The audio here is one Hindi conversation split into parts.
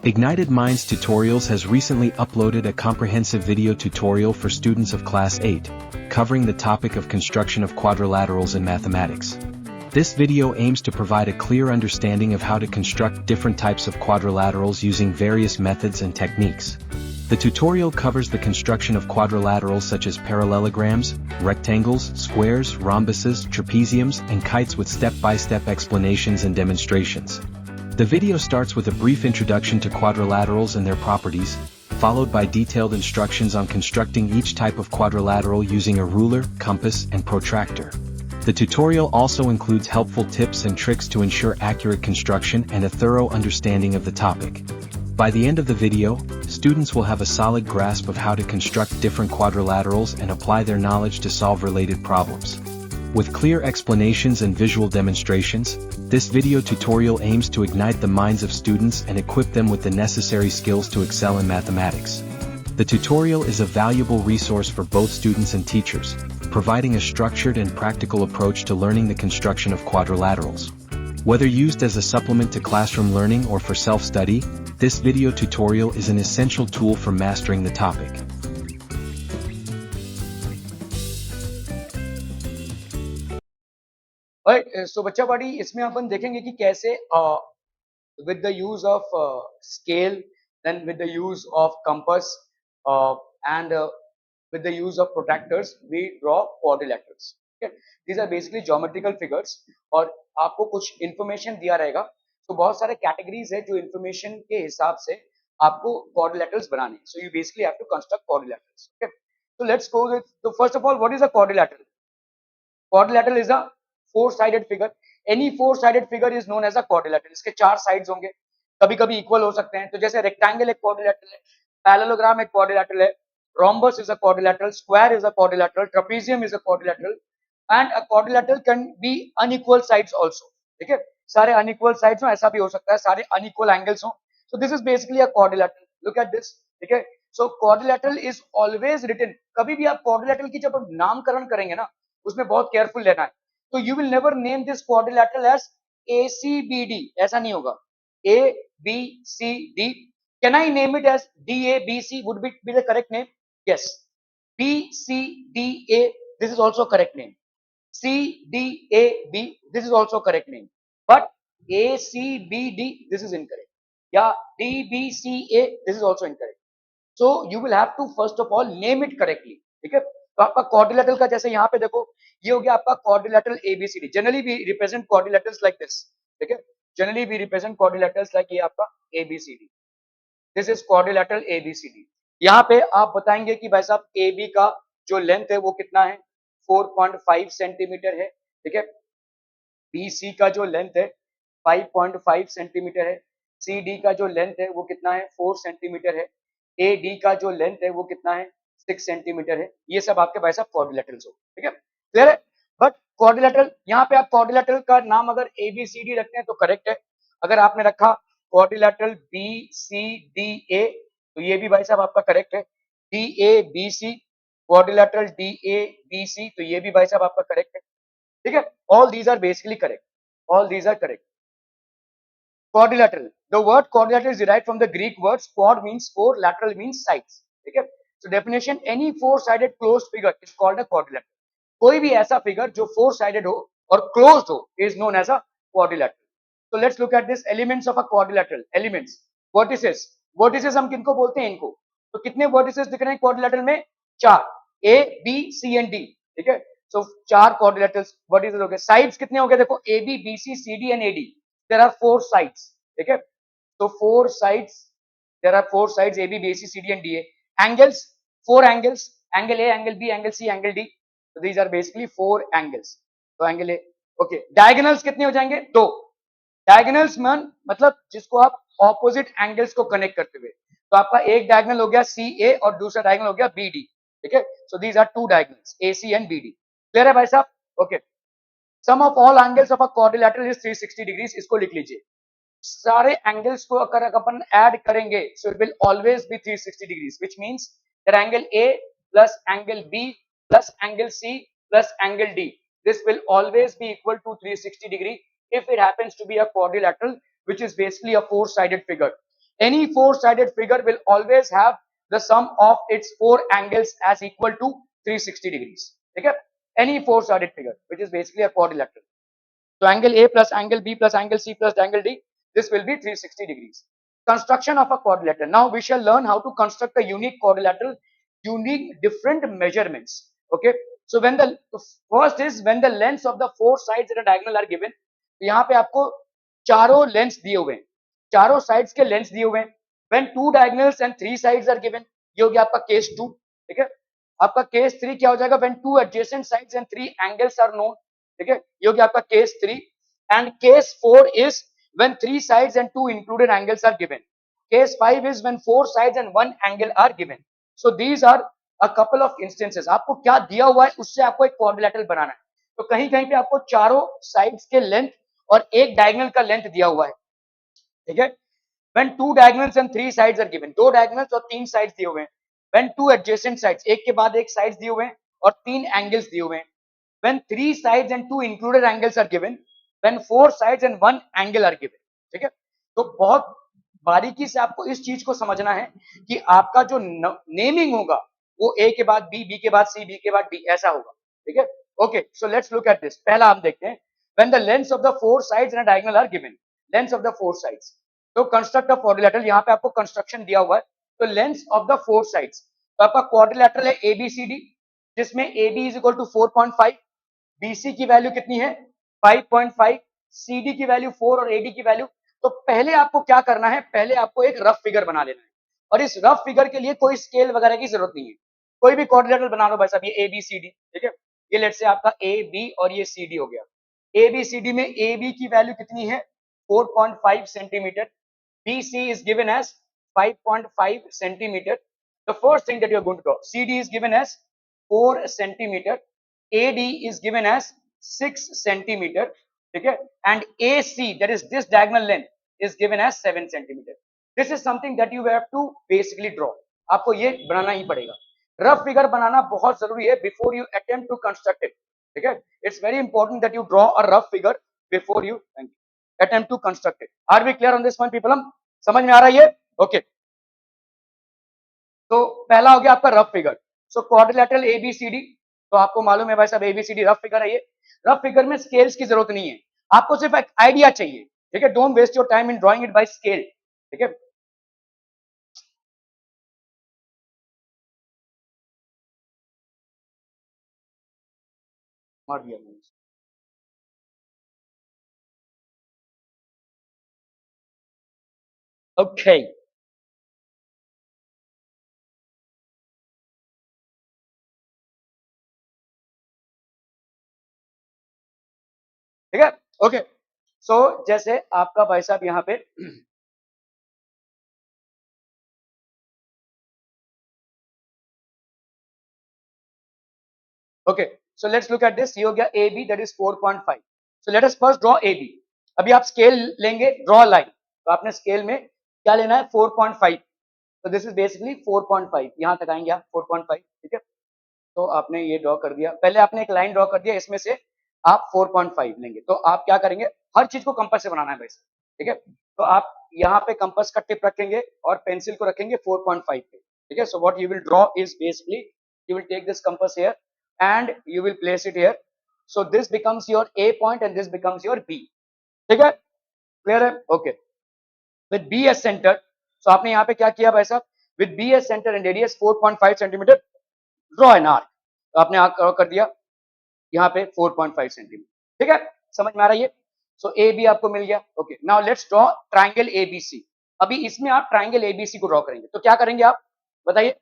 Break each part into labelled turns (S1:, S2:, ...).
S1: Ignited Minds Tutorials has recently uploaded a comprehensive video tutorial for students of Class 8, covering the topic of construction of quadrilaterals in mathematics. This video aims to provide a clear understanding of how to construct different types of quadrilaterals using various methods and techniques. The tutorial covers the construction of quadrilaterals such as parallelograms, rectangles, squares, rhombuses, trapeziums, and kites with step-by-step explanations and demonstrations. The video starts with a brief introduction to quadrilaterals and their properties, followed by detailed instructions on constructing each type of quadrilateral using a ruler, compass, and protractor. The tutorial also includes helpful tips and tricks to ensure accurate construction and a thorough understanding of the topic. By the end of the video, students will have a solid grasp of how to construct different quadrilaterals and apply their knowledge to solve related problems. With clear explanations and visual demonstrations, this video tutorial aims to ignite the minds of students and equip them with the necessary skills to excel in mathematics. The tutorial is a valuable resource for both students and teachers, providing a structured and practical approach to learning the construction of quadrilaterals. Whether used as a supplement to classroom learning or for self-study, this video tutorial is an essential tool for mastering the topic.
S2: सो बच्चा बड़ी इसमें अपन देखेंगे कि कैसे with the use of scale, then with the use of compass, and with the use of protractors, we draw quadrilaterals. Okay, these are basically geometrical figures. और आपको कुछ information दिया रहेगा, तो बहुत सारे categories है जो information के हिसाब से आपको quadrilaterals बनाने. So you basically have to construct quadrilaterals. Okay, so let's go with. So first of all, what is a quadrilateral? Quadrilateral is a four-sided figure. Any four-sided figure is known as a quadrilateral. इसके चार sides होंगे, कभी-कभी equal हो सकते हैं. तो जैसे rectangle एक quadrilateral है, parallelogram एक quadrilateral है, rhombus is a quadrilateral, square is a quadrilateral, trapezium is a quadrilateral, and a quadrilateral can be unequal sides also. ठीक है, सारे unequal sides हो, ऐसा भी हो सकता है, सारे unequal angles हो. So this is basically a quadrilateral. Look at this. ठीक है, so quadrilateral is always written. कभी भी आप quadrilateral की जब नामकरण करेंगे ना, उसमें बहुत केयरफुल रहना है. तो you will never name this quadrilateral as ACBD, ऐसा नहीं होगा. ABCD. Can I name it as DABC? Would be the correct name? Yes. BCDA, this is also correct name. CDAB, this is also correct name. But ACBD, this is incorrect. Yeah, DBCA, this is also incorrect. So you will have to first of all name it correctly. ठीक है, तो आपका क्वाड्रिलेटरल का जैसे यहाँ पे देखो, ये हो गया आपका quadrilateral ABCD. Generally we represent quadrilaterals like this. ठीक है, generally we represent quadrilaterals like ये आपका ABCD. This is quadrilateral ABCD. यहाँ पे आप बताएंगे कि भाई साहब AB का जो लेंथ है वो कितना है? 4.5 सेंटीमीटर है. ठीक है, BC का जो लेंथ है 5.5 सेंटीमीटर है. CD का जो लेंथ है वो कितना है? 4 सेंटीमीटर है. AD का जो लेंथ है वो कितना है? 6 सेंटीमीटर है. ये सब आपके भाई साहब क्वाड्रिलेटरल्स हो. ठीक है, क्लियर है? बट क्वाड्रिलेटरल, यहाँ पे आप क्वाड्रिलेटरल का नाम अगर ABCD रखते हैं तो करेक्ट है. अगर आपने रखा क्वाड्रिलेटरल BCDA तो ये भी भाई साहब आपका करेक्ट है. DABC, क्वाड्रिलेटरल DABC तो ये भी भाई साहब आपका करेक्ट है. ठीक है, all these are basically correct. All these are correct. Quadrilateral. The word quadrilateral is derived from the Greek words quad means four, lateral means sides. ठीक है, so definition, any four-sided closed figure is called a quadrilateral. कोई भी ऐसा फिगर जो four-sided हो और closed हो is known as a quadrilateral. So let's look at this elements of a quadrilateral. Elements, vertices. Vertices हम किनको बोलते हैं? इनको. तो कितने vertices दिख रहे हैं quadrilateral में? चार. A, B, C and D. ठीक है, so चार quadrilaterals vertices हो गए. Sides कितने हो गए? देखो AB, BC, CD and AD. There are four sides. ठीक है, so four sides. There are four sides AB, BC, CD and DA. Angles, four angles. Angle A, angle B, angle C, angle D. So these are basically four angles. So angle A. Okay. Diagonals कितने हो जाएंगे? दो. Diagonals मतलब जिसको आप opposite angles को connect करते हुए. तो आपका एक diagonal हो गया CA और दूसरा diagonal हो गया BD. ठीक है, so these are two diagonals AC and BD. Clear है भाई साहब? Okay. Sum of all angles of a quadrilateral is 360 degrees. इसको लिख लीजिए. सारे एंगल्स को अगर अपन ऐड करेंगे so it will always be 360 degrees, which means that angle A plus angle B plus angle C plus angle D, this will always be equal to 360 degree if it happens to be a quadrilateral, which is basically a four-sided figure. Any four-sided figure will always have the sum of its four angles as equal to 360 degrees. ठीक है? Any four-sided figure, which is basically a quadrilateral. So angle A plus angle B plus angle C plus angle D, this will be 360 degrees. Construction of a quadrilateral. Now we shall learn how to construct a unique quadrilateral, unique different measurements. Okay. So when the first is when the lengths of the four sides at a diagonal are given. तो यहाँ पे आपको चारों लेंथ्स दिए हुए हैं, चारों साइड्स के लेंथ्स दिए हुए हैं. When two diagonals and three sides are given, ये हो गया आपका केस 2. ठीक है. आपका केस 3 क्या हो जाएगा? When two adjacent sides and three angles are known. ठीक है, ये हो गया आपका case 3. And case 4 is when 3 sides and 2 included angles are given. Case 5 is when 4 sides and 1 angle are given. So these are a couple of instances. आपको क्या दिया हुआ है उससे आपको एक क्वाड्रिलेटरल बनाना है. तो कहीं कहीं पे आपको चारों साइड्स के लेंथ और एक डायगोनल का लेंथ दिया हुआ है. ठीक है. When two diagonals and three sides are given, दो diagonals और तीन sides दिए हुए हैं. When two adjacent sides, एक के बाद एक sides दिए हुए हैं और तीन angles दिए हुए हैं. When three sides and two included angles are given, when four sides and one angle are given. ठीक है. तो बहुत बारीकी से आपको इस चीज को समझना है कि आपका जो नेमिंग होगा वो ए के बाद बी, बी के बाद सी, बी के बाद डी, ऐसा होगा. ठीक है. Okay, so let's look at this. पहला हम देखते हैं. When the lengths of the four sides in a diagonal are given, lengths of the four sides. तो कंस्ट्रक्ट ऑफ क्वाड्रिलेटरल, यहाँ पे आपको कंस्ट्रक्शन दिया हुआ है. तो length of the four sides, तो आपका क्वाड्रिलेटरल है एबीसीडी, जिसमें AB is equal to 4.5, BC की वैल्यू कितनी है 5.5, CD की वैल्यू 4 और AD की वैल्यू. तो पहले आपको क्या करना है, पहले आपको एक रफ फिगर बना लेना है. और इस रफ फिगर के लिए कोई स्केल वगैरह की जरूरत नहीं है. कोई भी क्वाड्रिलेटरल बना लो भाई साहब. ये ABCD, ठीक है. ये लेट्स से आपका AB और ये CD हो गया. ABCD में AB की वैल्यू कितनी है 4.5 centimetre. BC is given as 5.5 centimeter. The first thing that you are going to draw, CD is given as 4 centimeter, AD is given as 6 centimeter, okay, and AC, that is this diagonal length, is given as 7 centimeter. This is something that you have to basically draw. आपको ये बनाना ही पड़ेगा. रफ फिगर बनाना बहुत जरूरी है before you attempt to construct it. ठीक है. It's very important that you draw a rough figure before you attempt to construct it. Are we clear on this one, people? हम समझ में आ रहा है ये? ओके. तो पहला हो गया आपका रफ फिगर. सो क्वाड्रिलेटरल एबीसीडी, तो आपको मालूम है भाई साहब एबीसीडी रफ फिगर है. ये रफ फिगर में स्केल्स की जरूरत नहीं है, आपको सिर्फ एक आइडिया चाहिए. ठीक है. Don't waste your time in drawing it by scale. ठीक है. मार दिया मैंने. ओके. ठीक है. ओके. सो जैसे आपका भाई साहब यहाँ पे okay, so let's look at this. ये हो गया AB, that is 4.5. So let us first draw AB. अभी आप स्केल लेंगे, ड्रॉ लाइन. तो आपने स्केल में क्या लेना है 4.5. तो दिस इज बेसिकली 4.5. यहां तक आएंगे आप 4.5. ठीक है. तो आपने ये ड्रॉ कर दिया. पहले आपने एक लाइन ड्रॉ कर दिया, इसमें से आप 4.5 लेंगे. तो आप क्या करेंगे, हर चीज को कंपास से बनाना है वैसे. ठीक है. तो आप यहाँ पे कंपास का टिप रखेंगे और पेंसिल को रखेंगे 4.5 पे. ठीक है. So what you will draw is basically you will take this compass here and you will place it here. So this becomes your A point and this becomes your B. ठीक है. क्लियर है. Okay. with B as center, so आपने यहाँ पे क्या किया भाई साहब, with B as center and radius 4.5 centimetre, draw an arc. तो आपने आर्क ड्रॉ कर दिया यहाँ पे 4.5 सेंटीमीटर. ठीक है. समझ में आ रहा है ये. सो ए बी आपको मिल गया. Okay. Now let's draw triangle ABC. अभी इसमें आप ट्राइंगल एबीसी को ड्रॉ करेंगे. तो क्या करेंगे आप बताइए.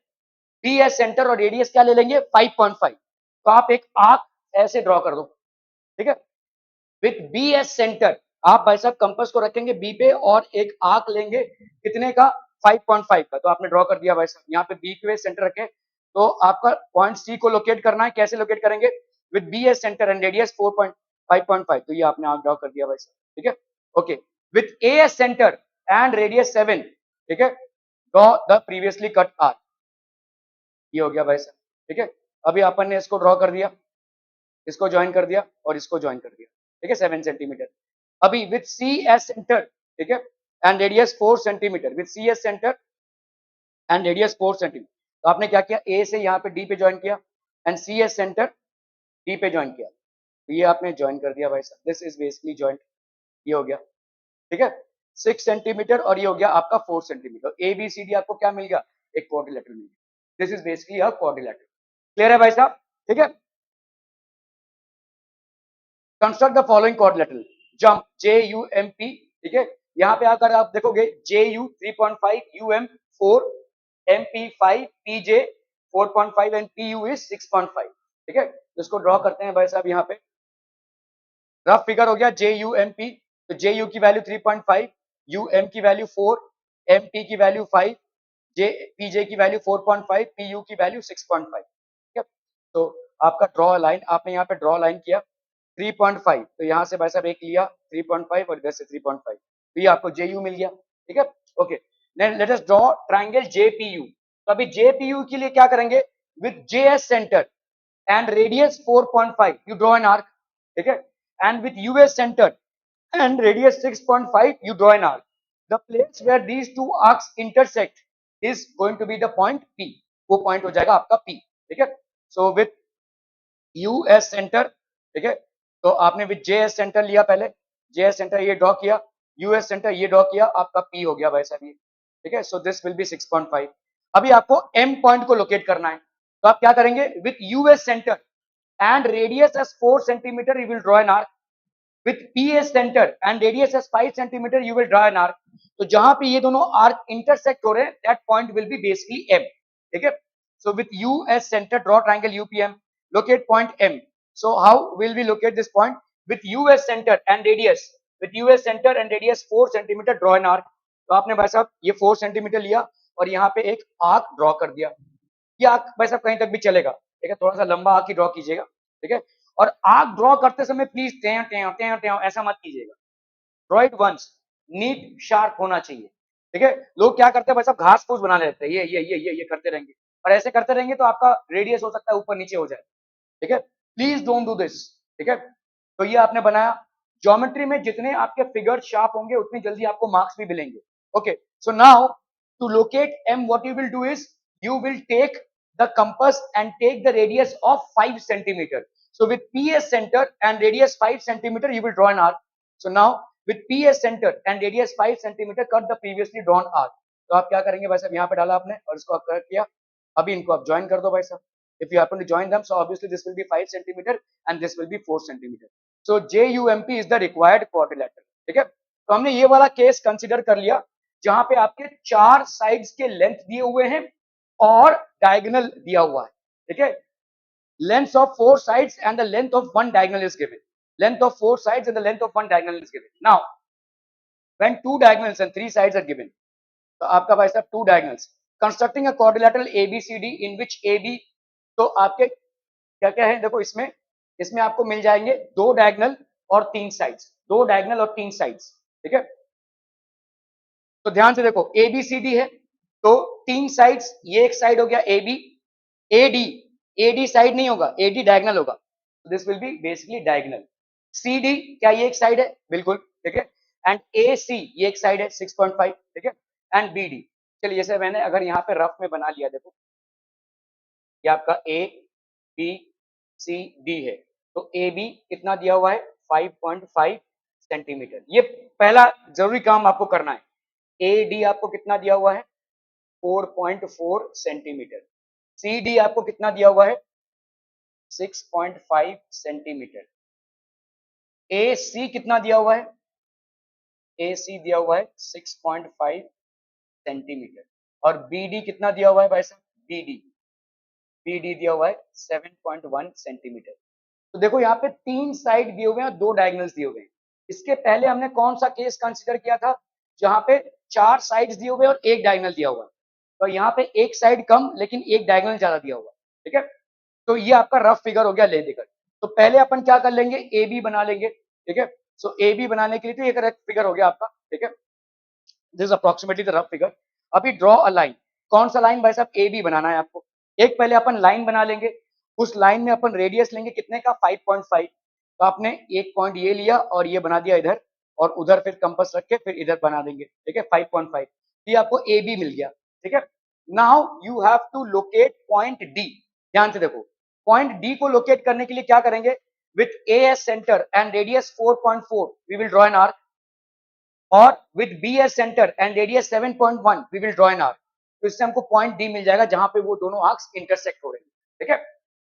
S2: बी एस सेंटर और रेडियस क्या ले लेंगे 5.5. तो आप एक आर्क ऐसे ड्रॉ कर दो. ठीक है. विथ बी एस सेंटर आप भाई साहब कंपास को रखेंगे बी पे और एक आर्क लेंगे कितने का 5.5 का. तो आपने ड्रॉ कर दिया भाई साहब. यहाँ पे बी के सेंटर रखें. तो आपका पॉइंट सी को लोकेट करना है. कैसे लोकेट करेंगे, with B as centre and radius 5.5. तो ये आपने आर्क ड्रॉ कर दिया भाई साहब. ठीक है. Okay. With A as centre and radius 7. ठीक है. Draw the previously cut arc. ये हो गया भाई साहब. ठीक है. अभी अपन ने इसको ड्रॉ कर दिया, इसको ज्वाइन कर दिया और इसको ज्वाइन कर दिया. ठीक है. 7 सेंटीमीटर. अभी विथ सी एस सेंटर. ठीक है. And radius 4 centimetre with C as centre and radius 4 centimetre. तो आपने क्या किया, ए से यहाँ पे डी पे ज्वाइन किया and C as centre D पे ज्वाइन किया, तो ये आपने ज्वाइन कर दिया भाई साहब, दिस इज बेसिकली ज्वाइंट, ये हो गया, ठीक है, 6 सेंटीमीटर और ये हो गया आपका 4 centimetre. A B C D आपको क्या मिल गया, एक क्वाड्रिलेटरल मिल गया, this is basically a quadrilateral. Clear है भाई साहब, ठीक है। Construct the following quadrilateral, jump J U M P, ठीक है, यहाँ पे आकर आप देखोगे J U 3.5, U M 4, M P 5, P J 4.5 and P U is 6.5, ठीक है। इसको ड्रॉ करते हैं भाई साहब, यहाँ पे रफ फिगर हो गया जे यू एम पी, तो जे यू की वैल्यू 3.5, यू एम की वैल्यू 4, एम पी की वैल्यू 5, जे पी जे की वैल्यू 4.5, पी यू की वैल्यू 6.5, ठीक है। तो आपका ड्रॉ लाइन, आपने यहाँ पे ड्रॉ लाइन किया 3.5, तो यहाँ से भाई साहब एक लिया 3.5 और इधर से 3.5, तो ये आपको जे यू मिल गया, ठीक है। Okay, late us draw triangle J P U. तो अभी जे पी यू के लिए क्या करेंगे, with J S centre and radius 4.5 you draw an arc, ठीक है, and with US center and radius 6.5 you draw an arc. The place where these two arcs intersect is going to be the point P, वो point हो जाएगा आपका P, ठीक है। So with US center, ठीक है, तो आपने with JS center लिया, पहले JS center ये ड्रॉ किया, US center ये ड्रॉ किया, आपका P हो गया भाई साहब ये, ठीक है। So this will be 6.5। अभी आपको M पॉइंट को लोकेट करना है, तो आप क्या करेंगे, with U as centre and radius S 4 centimetre you will draw an arc, with PS centre and radius S 5 centimetre you will draw an arc. तो जहां पे ये दोनों आर्क इंटरसेक्ट हो रहे हैं, that point will be basically M, ठीक है। So with U as centre draw triangle UPM, locate point M. So how will we locate this point, with U as centre and radius, with U as centre and radius 4 centimetre draw an arc. तो आपने भाई साहब ये 4 सेंटीमीटर लिया और यहाँ पे एक आर्क ड्रॉ कर दिया, ये आर्क भाई साहब कहीं तक भी चलेगा, ठीक है, थोड़ा सा लंबा आर्क ही ड्रॉ कीजिएगा, ठीक है। और आर्क ड्रॉ करते समय प्लीज टें ऐसा मत कीजिएगा, draw it once, neat sharp होना चाहिए, ठीक है। लोग क्या करते हैं भाई साहब, घास फूस बना लेते हैं, ये करते रहेंगे, और ऐसे करते रहेंगे तो आपका रेडियस हो सकता है ऊपर नीचे हो जाए, ठीक है। प्लीज डोंट डू दिस, ठीक है। तो ये आपने बनाया, ज्योमेट्री में जितने आपके फिगर शार्प होंगे उतनी जल्दी आपको मार्क्स भी मिलेंगे। Okay, so now to locate M what you will do is you will take the compass and take the radius of 5 centimeter. So with PS center and radius 5 centimeter, you will draw an arc. So now with PS center and radius 5 centimeter, cut the previously drawn arc. तो आप क्या करेंगे भाई साहब, यहाँ पे डाला आपने और इसको कट किया, अभी इनको आप ज्वाइन कर दो भाई साहब। If you happen to join them, so obviously this will be 5 centimeter and this will be 4 centimeter. So JUMP is the required quadrilateral, ठीक है। तो हमने ये वाला केस कंसिडर कर लिया जहां पे आपके 4 साइड्स के लेंथ दिए हुए हैं और डायगोनल दिया हुआ है, ठीक है। Length of 4 sides and the length of one diagonal is given, length of 4 sides and the length of one diagonal is given. Now when 2 diagonals and 3 sides are given, तो आपका भाई साहब 2 diagonals, constructing a quadrilateral ABCD in which AB, तो आपके क्या क्या है देखो, इसमें इसमें आपको मिल जाएंगे 2 डायगोनल और 3 साइड्स, 2 डायगोनल और 3 साइड्स, ठीक है। तो ध्यान से देखो एबीसीडी है, तो 3 साइड्स, ये एक साइड हो गया A B, AD, AD side नहीं होगा, एडी डायगोनल होगा, this will be basically diagonal. CD क्या ये एक साइड है, बिल्कुल, ठीक है। एंड ए सी ये एक साइड है 6.5, ठीक है। एंड बी डी, चलिए जैसे मैंने अगर यहाँ पे रफ में बना लिया, देखो ये आपका ए बी सी डी है, तो ए बी कितना दिया हुआ है 5.5 सेंटीमीटर, ये पहला जरूरी काम आपको करना है। ए डी आपको कितना दिया हुआ है 4.4 सेंटीमीटर, सी डी आपको कितना दिया हुआ है 6.5 सेंटीमीटर, ए सी कितना दिया हुआ है, ए सी दिया हुआ है 6.5 सेंटीमीटर, और बी डी कितना दिया हुआ है भाई साहब, बी डी दिया हुआ है 7.1 सेंटीमीटर। तो देखो यहाँ पे 3 साइड दिए हुए हैं और 2 डायगोनल्स दिए हुए हैं। इसके पहले हमने कौन सा केस कंसीडर किया था, जहां पे 4 साइड्स दिए हुए और 1 डायगोनल दिया हुआ है, तो यहाँ पे एक साइड कम लेकिन एक डायगोनल ज्यादा दिया हुआ है, ठीक है। तो ये आपका रफ फिगर हो गया ले देकर। तो पहले अपन क्या कर लेंगे, ए बी बना लेंगे, ठीक है। सो ए बी बनाने के लिए तो ये रफ फिगर हो गया आपका, ठीक है, this approximately the rough figure. अभी ड्रॉ अ लाइन, कौन सा लाइन भाई साहब, ए बी बनाना है आपको। एक पहले अपन लाइन बना लेंगे, उस लाइन में अपन रेडियस लेंगे कितने का 5.5, तो आपने एक पॉइंट ये लिया और ये बना दिया इधर, और उधर फिर कंपास रख के फिर इधर बना देंगे, ठीक है 5.5। ये आपको ए बी मिल गया, ठीक है। Now you have to locate point D. ध्यान से देखो, पॉइंट डी को लोकेट करने के लिए क्या करेंगे, with A as centre and radius 4.4 we will draw an arc, और with B as centre and radius 7.1 we will draw an arc. तो इससे हमको पॉइंट डी मिल जाएगा जहां पे वो दोनों आर्क्स इंटरसेक्ट हो रहे हैं, ठीक है।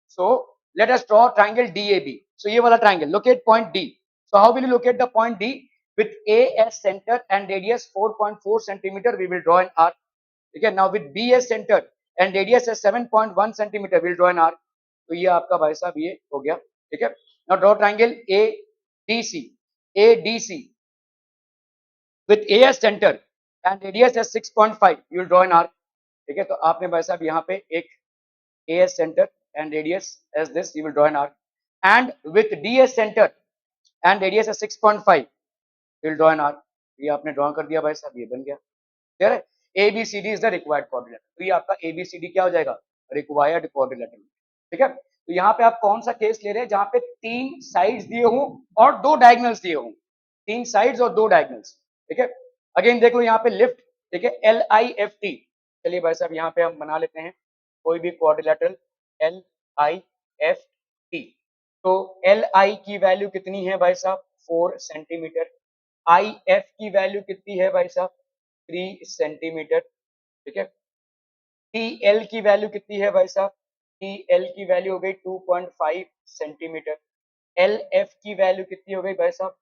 S2: So let us draw triangle D A B. So ये वाला triangle, locate point D. So how will you locate the point D, with AS center and radius 4.4 centimeter we will draw an arc, ठीक है। now with BS center and radius is 7.1 centimeter we will draw an arc। तो ये आपका भाई साहब ये हो गया, ठीक है। now draw triangle ADC, ADC with AS center and radius as 6.5 you will draw an arc, ठीक है। तो आपने भाई साहब यहाँ पे एक AS center and radius as this you will draw an arc, and with DS center and radius as 6.5 you will draw an arc। ये आपने ड्रॉ कर दिया भाई साहब, ये बन गया, क्लियर है। ABCD is the required quadrilateral. तो ये आपका ABCD क्या हो जाएगा, रिक्वायर्ड क्वाड्रिलेटरल, ठीक है। तो यहाँ पे आप कौन सा केस ले रहे हैं, जहां पे 3 साइड्स दिए हों और 2 डायगोनल्स दिए हों, 3 साइड्स और 2 डायगोनल्स, ठीक है। अगेन देख लो यहाँ पे लिफ्ट, ठीक है, LIFT। चलिए भाई साहब यहाँ पे हम बना लेते हैं कोई भी क्वाड्रिलेटरल LIFT। तो LI की वैल्यू कितनी है भाई साहब, 4 सेंटीमीटर। IF की वैल्यू कितनी है भाई साहब, 3 सेंटीमीटर, ठीक है। TL की वैल्यू कितनी है भाई साहब, TL की वैल्यू हो गई 2.5 सेंटीमीटर। LF की वैल्यू कितनी हो गई भाई साहब,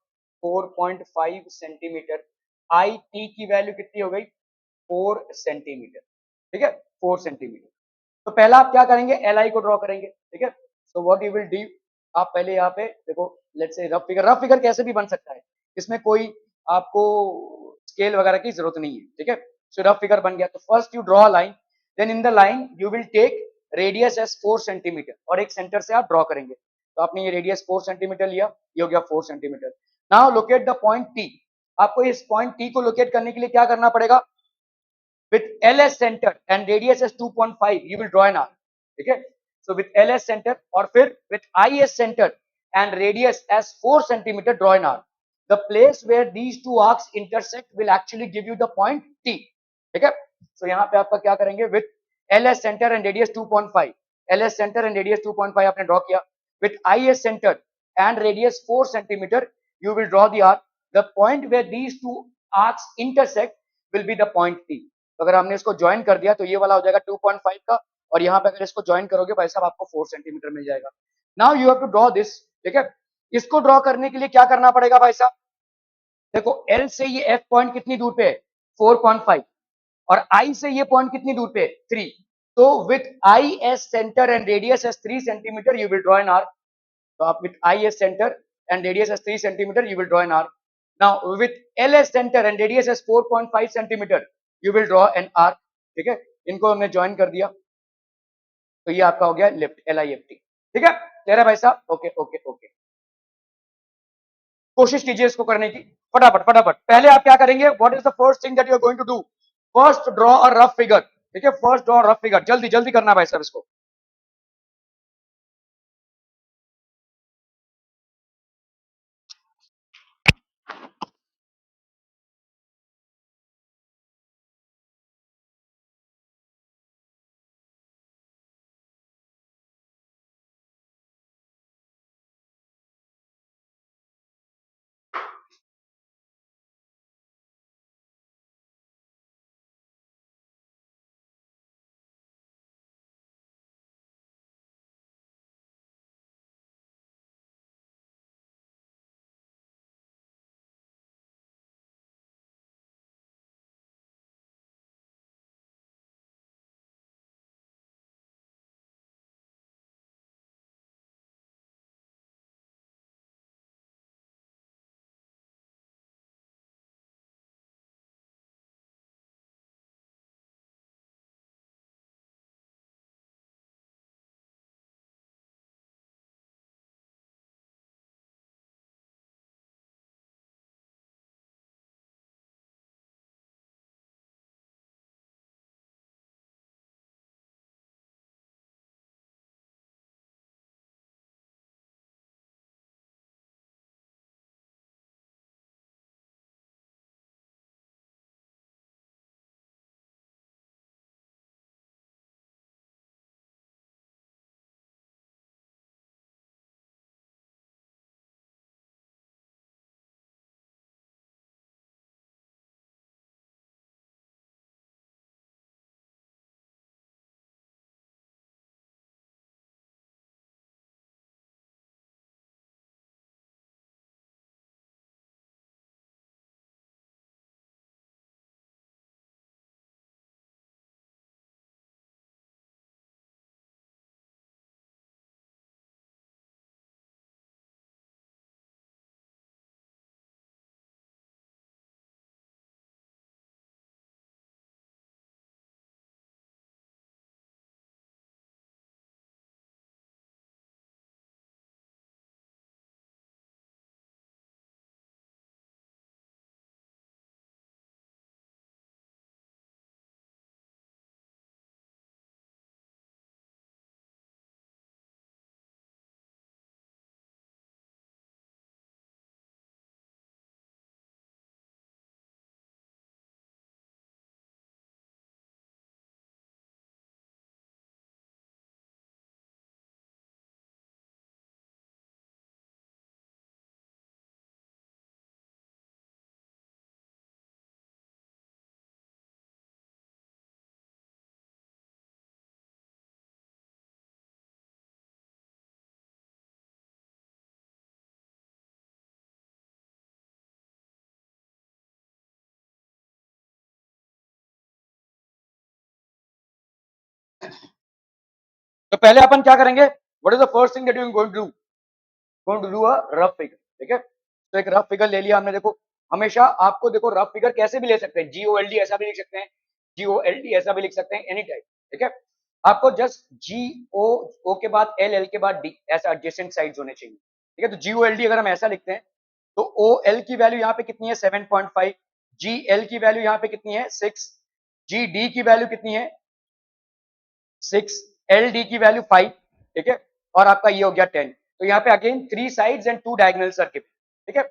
S2: 4.5 सेंटीमीटर। IT की वैल्यू कितनी हो गई, 4 सेंटीमीटर, ठीक है, 4 सेंटीमीटर। तो पहला आप क्या करेंगे, LI को ड्रॉ करेंगे, ठीक है। So what you will do, आप पहले यहाँ पे देखो, let's say rough figure, rough figure कैसे भी बन सकता है, इसमें कोई आपको स्केल वगैरह की जरूरत नहीं है, ठीक है। सो रफ फिगर बन गया। तो first you draw line, then in the line you will take radius as 4 centimetre, और एक सेंटर से आप ड्रॉ करेंगे। तो आपने ये रेडियस 4 सेंटीमीटर लिया, ये हो गया 4 centimetre. Now locate the point T. आपको इस पॉइंट टी को लोकेट करने के लिए क्या करना पड़ेगा, with LS center and radius as 2.5 you will draw an arc, ठीक है। so with LS center और फिर with IS center and radius as 4 centimeter draw an arc, the place where these two arcs intersect will actually give you the point T, ठीक है। so यहाँ पे आपका क्या करेंगे, with LS center and radius 2.5, LS center and radius 2.5 आपने ड्रॉ किया, with IS center and radius 4 centimeter you will draw the arc, the point where these two arcs intersect will be the point T। तो अगर हमने इसको ज्वाइन कर दिया तो ये वाला हो जाएगा 2.5 का, और यहाँ पे अगर इसको ज्वाइन करोगे भाई साहब आपको 4 सेंटीमीटर मिल जाएगा। Now you have to draw this, ठीक है। इसको ड्रॉ करने के लिए क्या करना पड़ेगा भाई साहब, देखो L से ये F पॉइंट कितनी दूर पे है, 4.5, और I से ये पॉइंट कितनी दूर पे है, 3। तो with I S centre and radius S 3 centimetre you will draw an arc. तो आप with I S centre and radius S 3 centimetre you will draw an arc. Now with L S centre and radius S 4.5 centimetre you will draw an arc, ठीक है। इनको हमने ज्वाइन कर दिया, तो ये आपका हो गया लिफ्ट, LIFT, ठीक है। कह रहा भाई साहब, ओके ओके ओके। कोशिश कीजिए इसको करने की, फटाफट फटाफट। पहले आप क्या करेंगे, what is the first thing that you are going to do, first draw a rough figure, ठीक है। फर्स्ट ड्रॉ रफ फिगर, जल्दी जल्दी करना भाई साहब इसको। तो पहले अपन क्या करेंगे, what is the first thing that you going to do a rough figure, ठीक है। तो एक रफ फिगर ले लिया हमने, देखो हमेशा आपको देखो रफ फिगर कैसे भी ले सकते हैं, GOLD ऐसा भी लिख सकते हैं, GOLD ऐसा भी लिख सकते हैं, एनी टाइप, ठीक है। आपको जस्ट GO के बाद L के बाद D ऐसा एडजेसेंट साइड्स होने चाहिए, ठीक है। तो GOLD अगर हम ऐसा लिखते हैं तो OL की वैल्यू यहाँ पे कितनी है 7.5, GL की वैल्यू यहाँ पे कितनी है 6, GD की वैल्यू कितनी है 6, LD की वैल्यू 5, ठीक है, और आपका ये हो गया 10। तो यहाँ पे again 3 sides and 2 diagonals are given, ठीक है।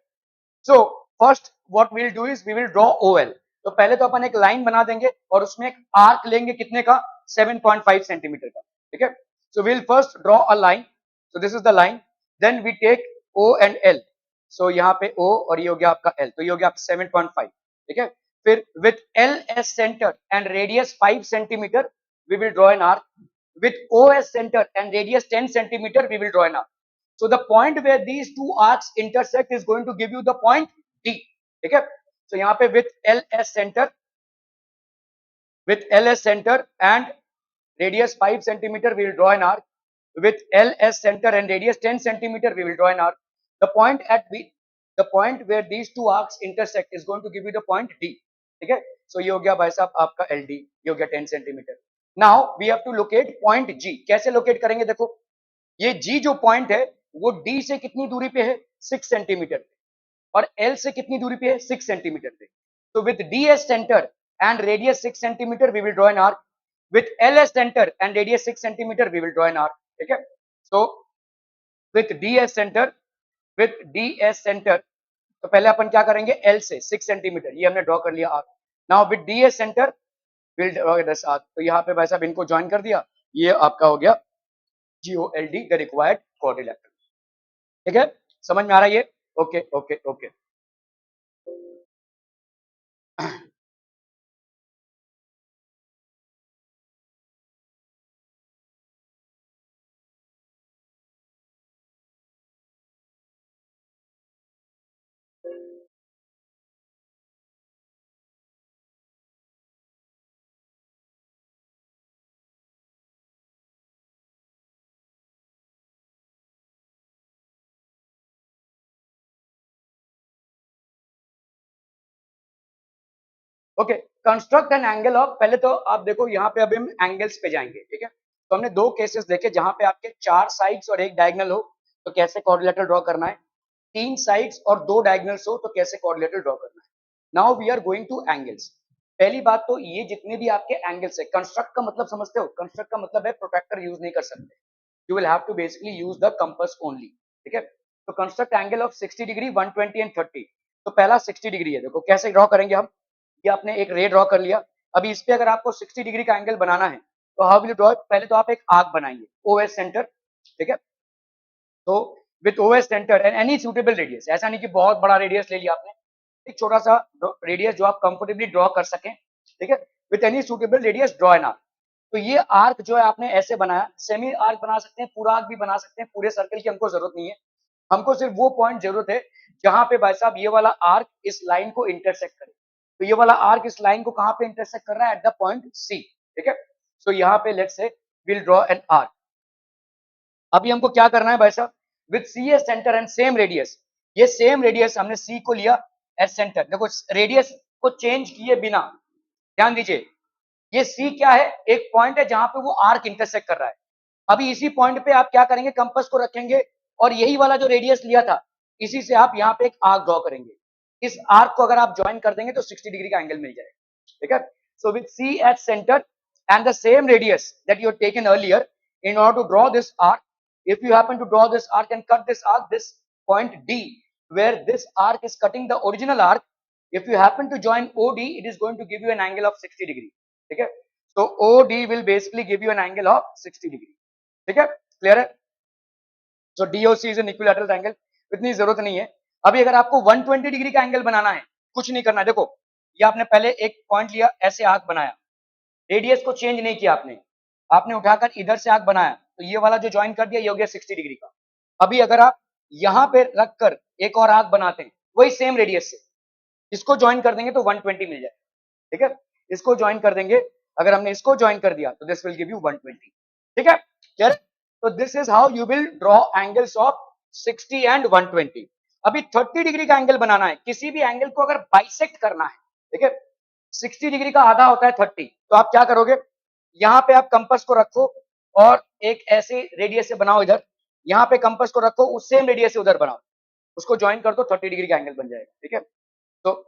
S2: So first what we will do is we will draw OL। तो पहले तो अपन एक लाइन बना देंगे और उसमें एक आर्क लेंगे कितने का 7.5 सेंटीमीटर का, ठीक है। So we will first draw a line, so this is the line, then we take O and L। सो यहाँ पे O और ये हो गया आपका L, तो ये हो गया आपका 7.5, ठीक है। फिर with L S centre and radius 5 centimetre we will draw an arc, with OS center and radius 10 centimeter we will draw an arc. So the point where these two arcs intersect is going to give you the point D, ठीक है। So यहाँ पे with LS center and radius 5 centimeter we will draw an arc, with LS center and radius 10 centimeter we will draw an arc. The point where these two arcs intersect is going to give you the point D, ठीक है। So ये हो गया भाई साहब आपका LD, ये हो गया 10 centimetre. Now we have to locate point G। कैसे लोकेट करेंगे, देखो ये G जो पॉइंट है वो D से कितनी दूरी पे है 6 सेंटीमीटर पे, और L से कितनी दूरी पे है 6 सेंटीमीटर पे। तो with DS centre and radius 6 centimetre we will draw an arc, with LS centre and radius 6 centimetre we will draw an arc, ठीक है। सो विथ DS सेंटर, तो पहले अपन क्या करेंगे L से 6 सेंटीमीटर, ये हमने ड्रॉ कर लिया arc. Now with DS centre will draw this arc. तो यहाँ पे भाई साहब इनको ज्वाइन कर दिया, ये आपका हो गया GOLD द रिक्वायर्ड क्वाड्रिलेटरल, ठीक है। समझ में आ रहा है ये? Okay okay okay. Okay, construct an angle of, पहले तो आप देखो यहाँ पे अभी हम एंगल्स पे जाएंगे, ठीक है। तो हमने दो केसेस देखे जहां पे आपके 4 साइड्स और एक डायगोनल हो तो कैसे क्वाड्रिलेटरल ड्रॉ करना है, 3 साइड्स और 2 डायगोनल्स हो तो कैसे क्वाड्रिलेटरल ड्रॉ करना है। Now we are going to angles. पहली बात तो ये जितने भी आपके एंगल्स है, कंस्ट्रक्ट का मतलब समझते हो, कंस्ट्रक्ट का मतलब है प्रोट्रैक्टर यूज नहीं कर सकते, you will have to basically use the compass only, ठीक है। तो construct angle of 60 degree 120 and 30। तो पहला 60 डिग्री है, देखो कैसे ड्रॉ करेंगे हम, ये आपने एक रे ड्रॉ कर लिया। अभी इस पे अगर आपको 60 डिग्री का एंगल बनाना है तो हाउ विल यू ड्रॉ, पहले तो आप एक आर्क बनाएंगे OS सेंटर, ठीक है। तो with OS centre and any suitable radius, ऐसा नहीं कि बहुत बड़ा रेडियस ले लिया आपने, एक छोटा सा रेडियस जो आप कंफर्टेबली ड्रॉ कर सकें, ठीक है। With any suitable radius draw an arc. तो ये आर्क जो है आपने ऐसे बनाया, सेमी आर्क बना सकते हैं, पूरा आर्क भी बना सकते हैं, पूरे सर्कल की हमको जरूरत नहीं है, हमको सिर्फ वो पॉइंट जरूरत है जहां पे भाई साहब ये वाला आर्क इस लाइन को इंटरसेक्ट करे। तो ये वाला आर्क इस लाइन को कहां पे इंटरसेक्ट कर रहा है, एट द पॉइंट C, ठीक है। सो यहाँ पे let's say will draw an arc. अभी हमको क्या करना है भाई साहब, with C as centre and same radius, ये सेम रेडियस हमने C को लिया एस सेंटर, देखो रेडियस को चेंज किए बिना, ध्यान दीजिए ये C क्या है, एक पॉइंट है जहां पे वो आर्क इंटरसेक्ट कर रहा है। अभी इसी पॉइंट पे आप क्या करेंगे, कंपास को रखेंगे और यही वाला जो रेडियस लिया था इसी से आप यहाँ पे एक आर्क ड्रॉ करेंगे। इस आर्क को अगर आप ज्वाइन कर देंगे तो 60 डिग्री का एंगल मिल जाएगा, ठीक है। So with C at center and the same radius that you have taken earlier, in order to draw this arc, if you happen to draw this arc and cut this arc, this point D where this arc is cutting the original arc, if you happen to join OD, it is going to give you an angle of 60 degree, ठीक है। So OD will basically give you an angle of 60 degree, ठीक है, क्लियर है। सो DOC is an equilateral triangle, इतनी जरूरत नहीं है। अभी अगर आपको 120 डिग्री का एंगल बनाना है, कुछ नहीं करना है, देखो ये आपने पहले एक पॉइंट लिया, ऐसे आर्क बनाया, रेडियस को चेंज नहीं किया आपने, आपने उठाकर इधर से आर्क बनाया, तो ये वाला जो ज्वाइन कर दिया ये हो गया 60 डिग्री का। अभी अगर आप यहां पे रखकर एक और आर्क बनाते हैं वही सेम रेडियस से, इसको ज्वाइन कर देंगे तो 120 मिल जाए, ठीक है। इसको ज्वाइन कर देंगे, अगर हमने इसको ज्वाइन कर दिया तो दिस विल गिव यू 120. ठीक है, क्लियर? तो this is how you will draw angles of 60 and 120. अभी 30 डिग्री का एंगल बनाना है, किसी भी एंगल को अगर बाइसेक्ट करना है, ठीक है, 60 डिग्री का आधा होता है 30, तो आप क्या करोगे, यहाँ पे आप कंपास को रखो और एक ऐसे रेडियस से बनाओ इधर, यहाँ पे कंपास को रखो उस सेम रेडियस से उधर बनाओ, उसको ज्वाइन कर दो, 30 डिग्री का एंगल बन जाएगा. ठीक है, तो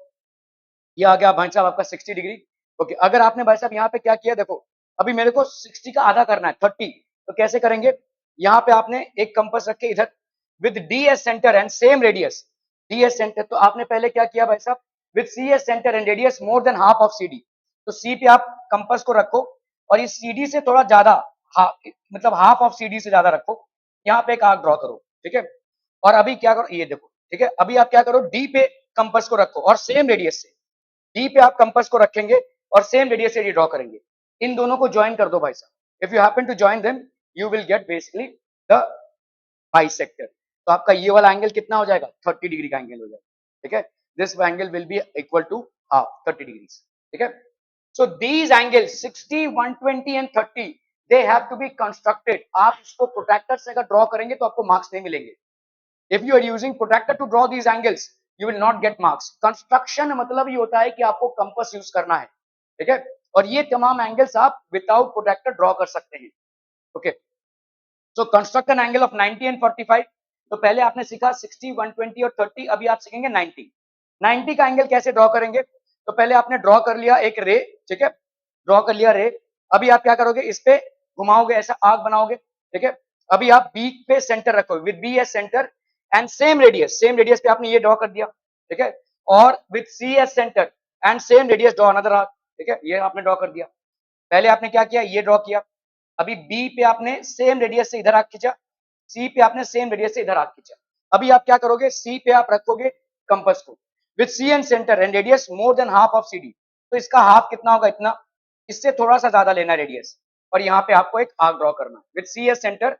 S2: ये आ गया भाई साहब आपका 60 डिग्री. ओके, अगर आपने भाई साहब यहाँ पे क्या किया, देखो अभी मेरे को 60 का आधा करना है 30, तो कैसे करेंगे, यहाँ पे आपने एक कंपास रख के इधर with D as centre and same radius, D as centre, तो आपने पहले क्या किया भाई साहब, with C as centre and radius more than half of C D, तो सी पे आप कंपास को रखो और इस सी डी से थोड़ा ज्यादा, मतलब हाफ ऑफ सी डी से ज्यादा रखो, यहाँ पे एक आर्क ड्रॉ करो. ठीक है, और अभी क्या करो, ये देखो, ठीक है, अभी आप क्या करो, डी पे कंपास को रखो और सेम रेडियस से, डी पे आप कंपास को रखेंगे और सेम रेडियस से ड्रॉ करेंगे, इन दोनों को ज्वाइन कर दो भाई साहब. If you happen to join them you will get basically the bisector. तो आपका ये वाला एंगल कितना हो जाएगा, 30 डिग्री का एंगल हो जाएगा. ठीक है, this angle will be equal to half 30 degree. ठीक है, so these angles 60, 120 and 30 they have to be constructed. आप इसको प्रोट्रैक्टर से अगर ड्रॉ करेंगे तो आपको मार्क्स नहीं मिलेंगे. If you are using protractor to draw these angles, you will not get marks. Construction मतलब ये होता है कि आपको कंपास यूज करना है. ठीक है, और ये तमाम एंगल्स आप विदाउट प्रोट्रैक्टर ड्रॉ कर सकते हैं. Okay, so construct an angle of 90 and 45. तो पहले आपने सीखा 60, 120 और 30, अभी आप सीखेंगे 90. 90 का एंगल कैसे ड्रॉ करेंगे, तो पहले आपने ड्रॉ कर लिया एक रे. ठीक है, ड्रॉ कर लिया रे. अभी आप क्या करोगे, इस पे घुमाओगे, ऐसा आर्क बनाओगे. ठीक है, अभी आप बी पे सेंटर रखोगे with B as centre and same radius पे आपने ये ड्रॉ कर दिया. ठीक है, और with C as centre and same radius draw another arc. ठीक है, ये आपने ड्रॉ कर दिया. पहले आपने क्या किया, ये ड्रॉ किया. अभी बी पे आपने सेम रेडियस से इधर आर्क खींचा, सी पे आपने सेम रेडियस से इधर आर्क खींचा. अभी आप क्या करोगे, सी पे आप रखोगे कंपास को with C and centre and radius more than half of C D. तो इसका हाफ कितना होगा, इतना, इससे थोड़ा सा ज्यादा लेना रेडियस, और यहाँ पे आपको एक आर्क ड्रॉ करना है with C as centre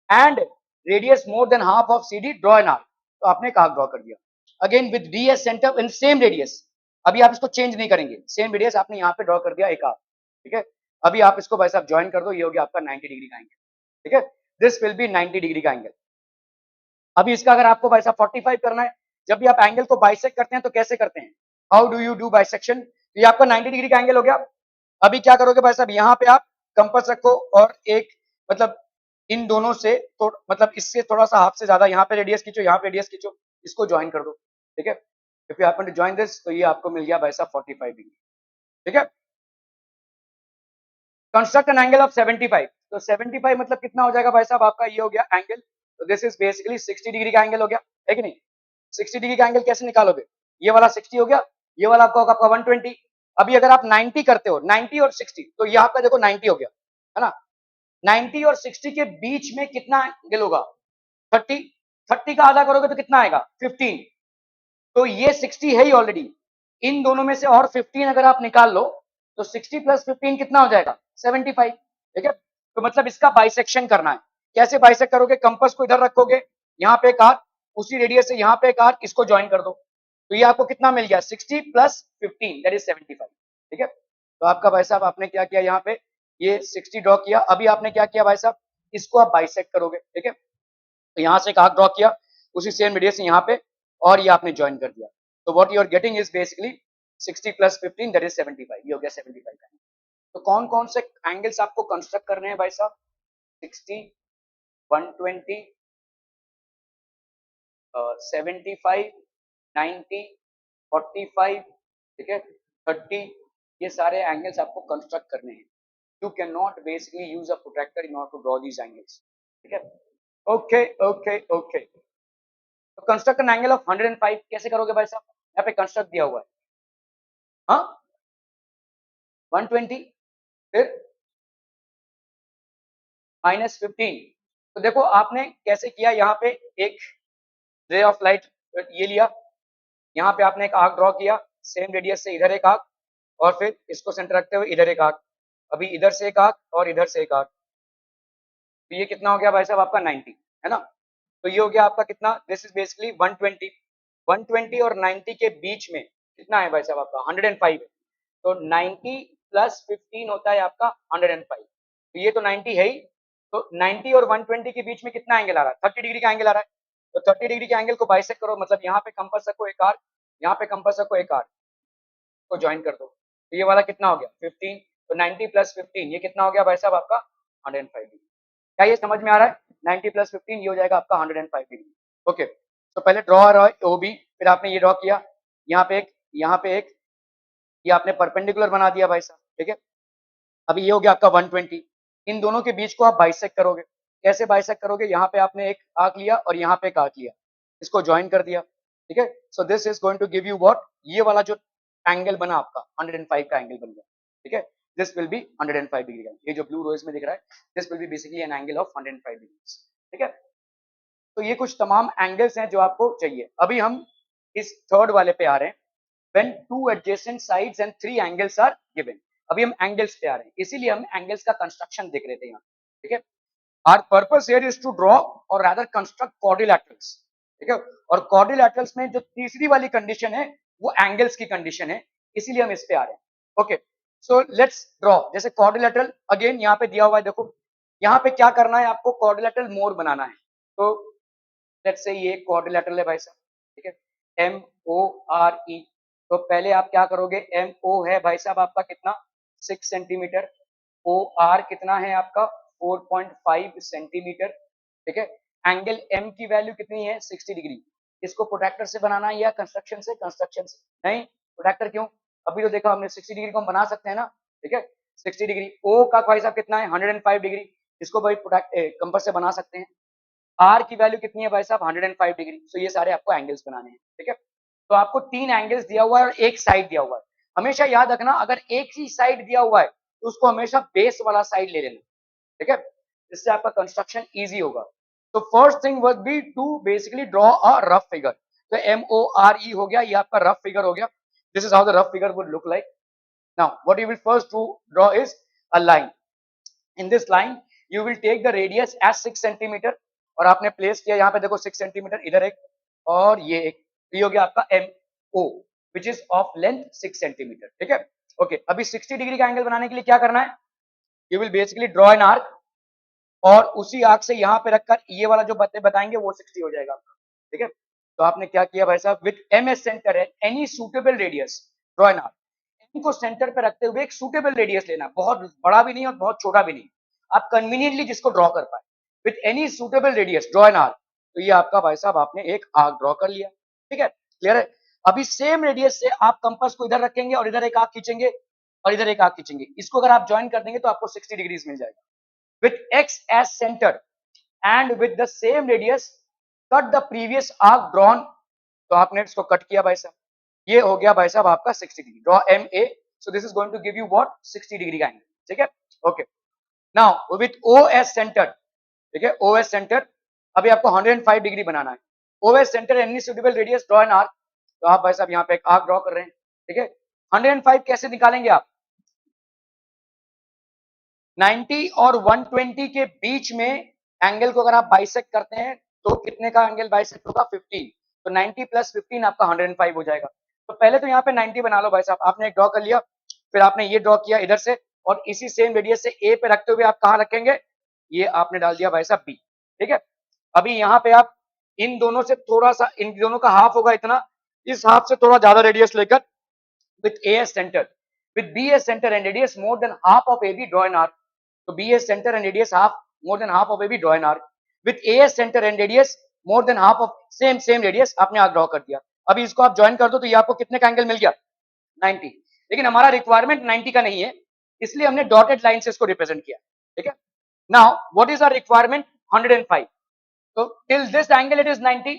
S2: and radius more than half of C D, draw an arc. तो आपने एक आर्क ड्रॉ कर दिया. Again with D as centre in same radius, अभी आप इसको चेंज नहीं करेंगे, सेम रेडियस आपने यहाँ पे ड्रॉ कर दिया एक आर्क. ठीक है, अभी आप इसको भाई साहब ज्वाइन कर दो, ये हो गया आपका 90 डिग्री का एंगल. ठीक है, दिस विल बी 90 डिग्री का एंगल. अभी इसका अगर आपको भाई साहब 45 करना है, जब भी आप एंगल को बाइसेक्ट करते हैं तो कैसे करते हैं, how do you do bisection. ये आपका 90 डिग्री का एंगल हो गया. अभी क्या करोगे भाई साहब, यहाँ पे आप कंपास रखो और एक, मतलब इन दोनों से तो मतलब इससे थोड़ा सा हाफ से ज्यादा यहाँ पे रेडियस खींचो, यहाँ पे रेडियस खींचो, इसको ज्वाइन कर दो. ठीक है, if you happen to join this, तो ये आपको मिल गया भाई साहब 45 डिग्री. ठीक है, कंस्ट्रक्ट एन एंगल ऑफ 75. तो 75 मतलब कितना हो जाएगा भाई साहब, आपका ये हो गया एंगल. तो दिस इज बेसिकली 60 डिग्री का एंगल हो गया, है कि नहीं. 60 डिग्री का एंगल कैसे निकालोगे, ये वाला 60 हो गया, ये वाला आपका होगा आपका 120. अभी अगर आप 90 करते हो, 90 और 60, तो ये आपका देखो 90 हो गया, है ना. 90 और 60 के बीच में कितना एंगल होगा, 30. 30 का आधा करोगे तो कितना आएगा, 15. तो ये 60 है ही ऑलरेडी, इन दोनों में से और 15 अगर आप निकाल लो तो 60 प्लस 15 कितना हो जाएगा, 75. ठीक है, तो मतलब इसका बाइसेक्शन करना है. कैसे बाइसेक्ट करोगे, कंपास को इधर रखोगे, यहाँ पे एक आर्क, उसी रेडियस से यहाँ पे एक आर्क, इसको ज्वाइन कर दो. तो ये आपको कितना मिल गया, 60 प्लस 15 दैट इज 75. ठीक है, तो आपका भाई साहब आपने क्या किया, यहाँ पे ये 60 ड्रॉ किया. अभी आपने क्या किया भाई साहब, इसको आप बाइसेक्ट करोगे. ठीक है, तो यहाँ से एक आर्क ड्रॉ किया उसी सेम रेडियस से यहाँ पे, और ये आपने ज्वाइन कर दिया. तो what you are getting is basically 60 plus 15 that is 75. ये हो गया 75 का. तो कौन कौन से एंगल्स आपको कंस्ट्रक्ट करने हैं भाई साहब, 60, 120, 75, 90, 45, ठीक है, 30, ये सारे एंगल्स आपको कंस्ट्रक्ट करने हैं. You can not basically use a protractor in order to draw these angles. ठीक है, ओके ओके ओके. तो कंस्ट्रक्ट एन एंगल ऑफ 105 कैसे करोगे भाई साहब, यहाँ पे कंस्ट्रक्ट दिया हुआ है, हाँ 120 फिर -15. तो देखो आपने कैसे किया, यहाँ पे एक रे ऑफ लाइट ये लिया, यहाँ पे आपने एक आर्क ड्रॉ किया, सेम रेडियस से इधर एक आर्क, और फिर इसको सेंटर रखते हुए इधर एक आर्क, अभी इधर से एक आर्क और इधर से एक आर्क. तो ये कितना हो गया भाई साहब आपका 90, है ना. तो ये हो गया आपका कितना, दिस इज बेसिकली 120. 120 और 90 के बीच में कितना है भाई साहब आपका 105 है. तो 90 प्लस 15 होता है आपका 105। तो ये तो 90 है ही, तो 90 और 120 के बीच में कितना एंगल आ रहा है? 30 डिग्री का एंगल आ रहा है। तो 30 डिग्री के एंगल को बाइसेक्ट करो, मतलब यहाँ पे कंपास रखो एक आर्क, यहाँ पे कंपास रखो एक आर्क, को ज्वाइन कर दो। तो ये वाला कितना हो गया? 15। तो 90 प्लस 15 ये कितना हो गया भाई साहब आपका? 105 डिग्री। क्या ये समझ में आ रहा है? 90 प्लस 15 ये हो जाएगा आपका 105 डिग्री। ओके, तो पहले ड्रॉ रहा है ओबी, फिर आपने ये ड्रॉ किया, यहाँ पे एक, यहाँ पे एक, ये आपने परपेंडिकुलर बना दिया भाई साहब, ठीक है। अभी ये हो गया आपका 120। इन दोनों के बीच को आप बाइसेक्ट करोगे। कैसे बाइसेक्ट करोगे? यहाँ पे आपने एक आर्क लिया और यहाँ पे एक आर्क लिया, इसको ज्वाइन कर दिया, ठीक है। So this is going to give you what, ये वाला जो एंगल बना आपका 105 का एंगल बन गया, ठीक है। दिस विल बी 105 डिग्री का, ये जो ब्लू रोज में दिख रहा है, this will be basically N angle of 105 degree, ठीक है। तो ये कुछ तमाम एंगल्स हैं जो आपको चाहिए। अभी हम इस थर्ड वाले पे आ रहे हैं, when two adjacent sides and three angles are given। अभी हम एंगल्स पे आ रहे हैं, इसीलिए हम एंगल्स का कंस्ट्रक्शन देख रहे थे यहाँ, ठीक है। Our purpose here is to draw or rather construct quadrilaterals, ठीक है। और quadrilaterals में जो तीसरी वाली कंडीशन है वो एंगल्स की कंडीशन है, इसीलिए हम इस पे आ रहे हैं। Okay, so let's draw. जैसे क्वाड्रिलेटरल अगेन यहाँ पे दिया हुआ है, देखो यहाँ पे क्या करना है आपको, क्वाड्रिलेटरल मोर बनाना है। तो लेट्स से ये क्वाड्रिलेटरल है भाई साहब, ठीक है, MORE। तो पहले आप क्या करोगे, MO है भाई साहब आपका कितना, 6 सेंटीमीटर, OR कितना है आपका 4.5 सेंटीमीटर, ठीक है। एंगल M की वैल्यू कितनी है, 60 डिग्री। इसको प्रोट्रैक्टर से बनाना है या कंस्ट्रक्शन से? कंस्ट्रक्शन से। नहीं, प्रोट्रैक्टर क्यों? अभी तो देखा हमने 60 डिग्री को हम बना सकते हैं ना, ठीक है। 60 डिग्री। O का भाई साहब कितना है, 105 डिग्री, इसको भाई कंपास से बना सकते हैं। R की वैल्यू कितनी है भाई साहब, 105 डिग्री। सो ये सारे आपको एंगल्स बनाने हैं, ठीक है। तो आपको 3 एंगल्स दिया हुआ है और एक साइड दिया हुआ है। हमेशा याद रखना, अगर एक ही साइड दिया हुआ है तो उसको हमेशा बेस वाला साइड ले लेना, ठीक है। इससे आपका कंस्ट्रक्शन इजी होगा। तो first thing would be to basically draw a rough figure. तो MORE हो गया, ये आपका रफ फिगर हो गया। This is how the rough figure would look like. Now what you will first to draw is a line. In this line you will take the radius as 6 centimetre, और आपने प्लेस किया यहाँ पे देखो 6 सेंटीमीटर, इधर एक और ये एक, ये हो गया आपका MO which is of length 6 centimetre, ठीक है। ओके, अभी 60 डिग्री का एंगल बनाने के लिए क्या करना है, you will basically draw an arc, और उसी आर्क से यहाँ पे रखकर ये वाला जो बताएंगे वो 60 हो जाएगा, ठीक है। तो आपने क्या किया भाई साहब, with M S centre and any suitable radius draw an arc. M को सेंटर पे रखते हुए एक सुटेबल रेडियस लेना, बहुत बड़ा भी नहीं और बहुत छोटा भी नहीं, आप कन्वीनियंटली जिसको ड्रॉ कर पाए। With any suitable radius draw an arc. तो ये आपका भाई साहब आपने एक आर्क ड्रॉ कर लिया, ठीक है, क्लियर है। अभी सेम रेडियस से आप कंपास को इधर रखेंगे और इधर एक आर्क खींचेंगे और इधर एक आर्क खींचेंगे, इसको अगर आप ज्वाइन कर देंगे तो आपको 60 डिग्रीज मिल जाएगा। with X as center and with the same radius cut the previous arc drawn। तो आपने इसको कट किया भाई साहब, ये हो गया भाई साहब आपका 60 degree. Draw MA, so this is going to give you what, 60 degree का एंगल, ठीक है। Okay, now with O as center, ठीक है, O as center। अभी आपको 105 डिग्री बनाना है। O as center any suitable radius draw an arc. तो आप भाई साहब यहाँ पे एक आर्क ड्रॉ कर रहे हैं, ठीक है। 105 कैसे निकालेंगे आप, 90 और 120 के बीच में एंगल को अगर आप बाइसेक्ट करते हैं तो कितने का एंगल बाइसेक्ट होगा, 15। तो 90 प्लस 15 आपका 105 हो जाएगा। तो पहले तो यहाँ पे 90 बना लो भाई साहब, आपने एक ड्रॉ कर लिया, फिर आपने ये ड्रॉ किया इधर से, और इसी सेम रेडियस से ए पे रखते हुए आप कहाँ रखेंगे, ये आपने डाल दिया भाई साहब बी, ठीक है। अभी यहाँ पे आप इन दोनों से थोड़ा सा, इन दोनों का हाफ होगा इतना, इस हाफ से थोड़ा ज्यादा रेडियस लेकर with A as center, with B as center and radius more than half of AB draw an arc। तो B as center and radius half more than half of AB draw an arc। with A as center and radius more than half of same radius आपने आर्क ड्रॉ कर दिया। अभी इसको आप ज्वाइन कर दो तो ये आपको कितने का एंगल मिल गया, 90। लेकिन हमारा रिक्वायरमेंट 90 का नहीं है, इसलिए हमने डॉटेड लाइन से इसको रिप्रेजेंट किया, ठीक है। Now what is our requirement, 105। तो till this angle it is 90,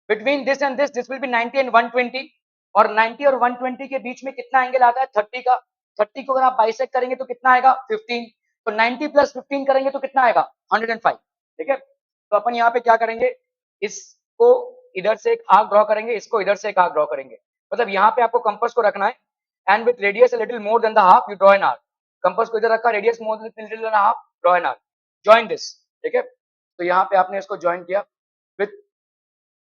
S2: between this and this will be 90 and 120, और 90 और 120 के बीच में कितना एंगल आता है, 30 का। 30 को अगर आप बाइसेक्ट करेंगे तो कितना आएगा, 15। तो 90 प्लस 15 करेंगे तो कितना आएगा, 105, ठीक है। तो अपन यहाँ पे क्या करेंगे, इसको इधर से एक आर्क ड्रॉ करेंगे, इसको इधर से एक आर्क ड्रॉ करेंगे। मतलब यहाँ पे आपको कंपास को रखना है, and with radius little more than the half you draw an arc. Compass को इधर रखा, radius more then little than half, draw an arc, join this, ठीक है। तो यहाँ पे आपने इसको ज्वाइन किया, विथ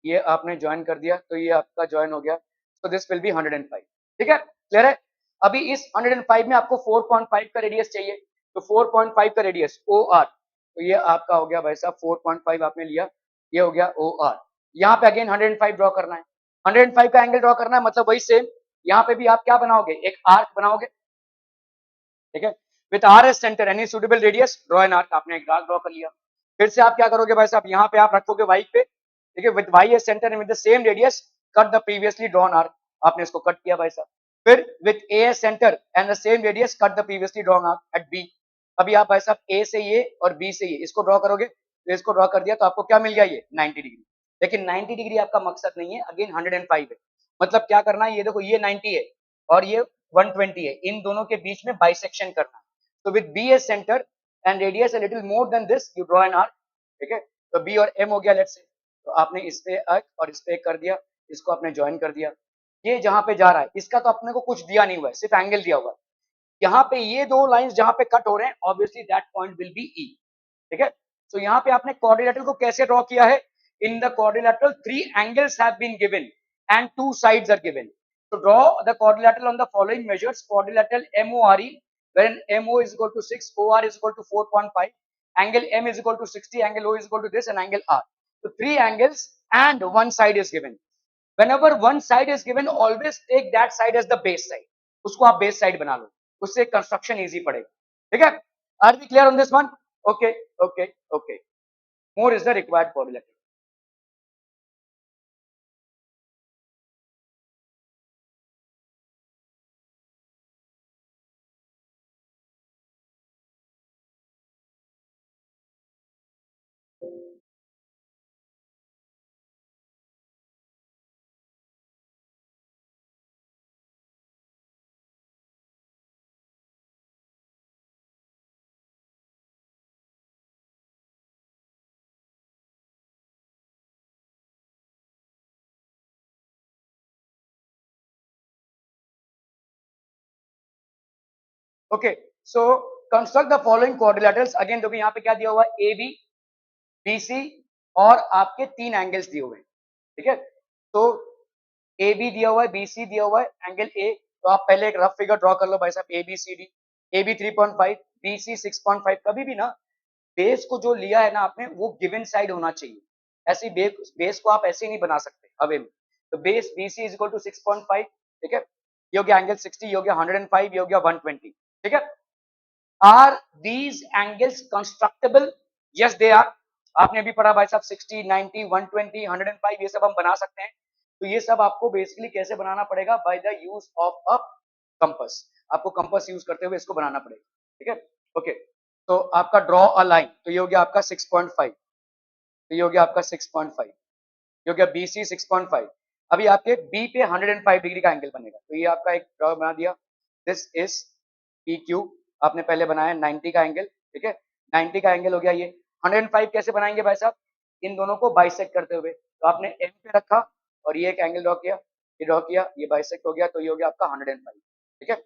S2: ये आपने ज्वाइन कर दिया, तो ये आपका ज्वाइन हो गया। So this will be 105, ठीक है, क्लियर है। अभी इस 105 में आपको 4.5 का रेडियस चाहिए, तो 4.5 का रेडियस ओ आर, तो ये आपका हो गया भाई साहब 4.5 आपने लिया, ये हो गया ओ आर। यहाँ पे अगेन 105 ड्रॉ करना है, 105 का एंगल ड्रॉ करना है, मतलब वही सेम यहाँ पे भी आप क्या बनाओगे, एक आर्क बनाओगे, ठीक है। With R S centre any suitable radius draw an arc, आपने एक आर्क ड्रॉ कर लिया। फिर से आप क्या करोगे भाई साहब, यहाँ पे आप रखोगे वाई पे, ठीक है, with Y as centre and with the same radius cut the previously drawn arc, आपने इसको कट किया भाई साहब। फिर with A as centre and the same radius cut the previously drawn arc at B. अभी आप भाई साहब ए से ये और बी से ये इसको ड्रॉ करोगे, तो इसको ड्रॉ कर दिया तो आपको क्या मिल गया, ये 90 डिग्री। लेकिन 90 डिग्री आपका मकसद नहीं है, अगेन 105 है, मतलब क्या करना है, ये देखो ये 90 है और ये 120 है, इन दोनों के बीच में बाइसेक्शन करना है। So with B as center and radius a little more than this, you draw an arc, ठीक है। तो B और M हो गया लेट्स से, तो आपने इस पे arc और इस पे एक कर दिया, इसको आपने ज्वाइन कर दिया। ये जहां पे जा रहा है इसका तो अपने को कुछ दिया नहीं हुआ है, सिर्फ एंगल दिया हुआ है। यहाँ पे ये दो लाइंस जहां पे कट हो रहे हैं, obviously that point will B E, ठीक है। तो यहाँ पे आपने क्वाड्रिलेटरल को कैसे ड्रॉ किया है, in the quadrilateral 3 angles have been given and 2 sides are given. So draw the quadrilateral on the following measures: quadrilateral MORE, wherein MO is equal to 6, OR is equal to 4.5, angle M is equal to 60, angle O is equal to this, and angle R. So 3 angles and one side is given. Whenever one side is given, always take that side as the base side. उसको आप base side बना लो, उससे construction easy पड़ेगा, ठीक है। Are we clear on this one? Okay, okay, okay. More is the required quadrilateral. Okay, so construct the following quadrilaterals. Again देखो यहाँ पे क्या दिया हुआ है, AB, BC और आपके 3 एंगल्स दिए हुए हैं, ठीक है। तो AB दिया हुआ है, BC दिया हुआ है, एंगल A, तो आप पहले एक रफ फिगर ड्रॉ कर लो भाई साहब, ABCD, AB 3.5, BC 6.5। कभी भी ना बेस को जो लिया है ना आपने, वो गिवन साइड होना चाहिए, ऐसी बेस को आप ऐसे ही नहीं बना सकते हवे में। तो base BC is equal to 6.5, ठीक है, ये हो गया एंगल 60, ये हो गया 105, ये हो गया 120, ठीक है। Are these angles constructible? Yes they are. आपने अभी पढ़ा भाई साहब 60, 90, 120, 105, ये सब हम बना सकते हैं। तो ये सब आपको बेसिकली कैसे बनाना पड़ेगा, by the use of a compass, आपको कंपास यूज करते हुए इसको बनाना पड़ेगा, ठीक है। ओके, तो आपका ड्रॉ अ लाइन, तो ये हो गया आपका 6.5, तो ये हो गया आपका 6.5, ये हो गया BC 6.5। अभी आपके B पे 105 डिग्री का एंगल बनेगा, तो ये आपका एक ड्रॉ बना दिया, दिस इज PQ। आपने पहले बनाया 90 का एंगल, ठीक है, 90 का एंगल हो गया ये। 105 कैसे बनाएंगे भाई साहब, इन दोनों को बाइसेक्ट करते हुए, तो आपने M पे रखा और ये एक एंगल ड्रॉ किया, ये ड्रॉ किया, ये बाइसेक्ट हो गया, तो ये हो गया आपका 105, ठीक है।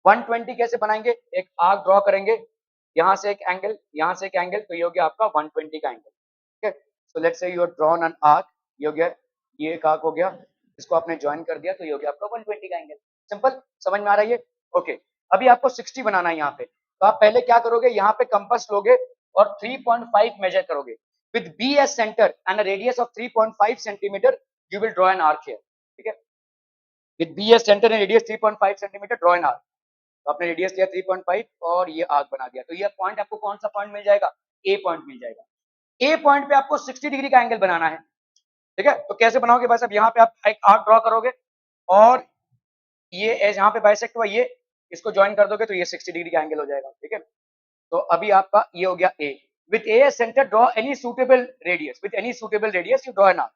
S2: 120 कैसे बनाएंगे, एक आर्क ड्रॉ करेंगे, यहां से एक एंगल, यहां से एक एंगल, तो ये हो गया आपका 120 का एंगल, ठीक है। So let's say you have drawn an arc, ये हो गया, ये एक आर्क हो गया, इसको आपने ज्वाइन कर दिया, तो ये हो गया आपका 120 का एंगल। सिंपल, समझ में आ रहा है ये? ओके, अभी आपको 60 बनाना है यहाँ पे, तो आप पहले क्या करोगे, यहाँ पे कंपास लोगे और 3.5 मेजर करोगे, with B as centre and radius of 3.5 centimetre, you will draw an arc here, ठीक है। With B as centre and radius 3.5 centimetre, draw an arc. तो आपने रेडियस लिया 3.5 और ये आर्क बना दिया, तो ये पॉइंट आपको कौन सा पॉइंट मिल जाएगा, ए पॉइंट मिल जाएगा। ए पॉइंट पे आपको 60 डिग्री का एंगल बनाना है, ठीक है। तो कैसे बनाओगे भाई साहब, यहाँ पे आप एक आर्क ड्रॉ करोगे और ये एज यहाँ पे बाइसेक्ट हुआ, ये इसको ज्वाइन कर दोगे, तो ये 60 डिग्री का एंगल हो जाएगा, ठीक है। तो अभी आपका ये हो गया A, with A centre draw any suitable radius, with any suitable radius you draw an arc.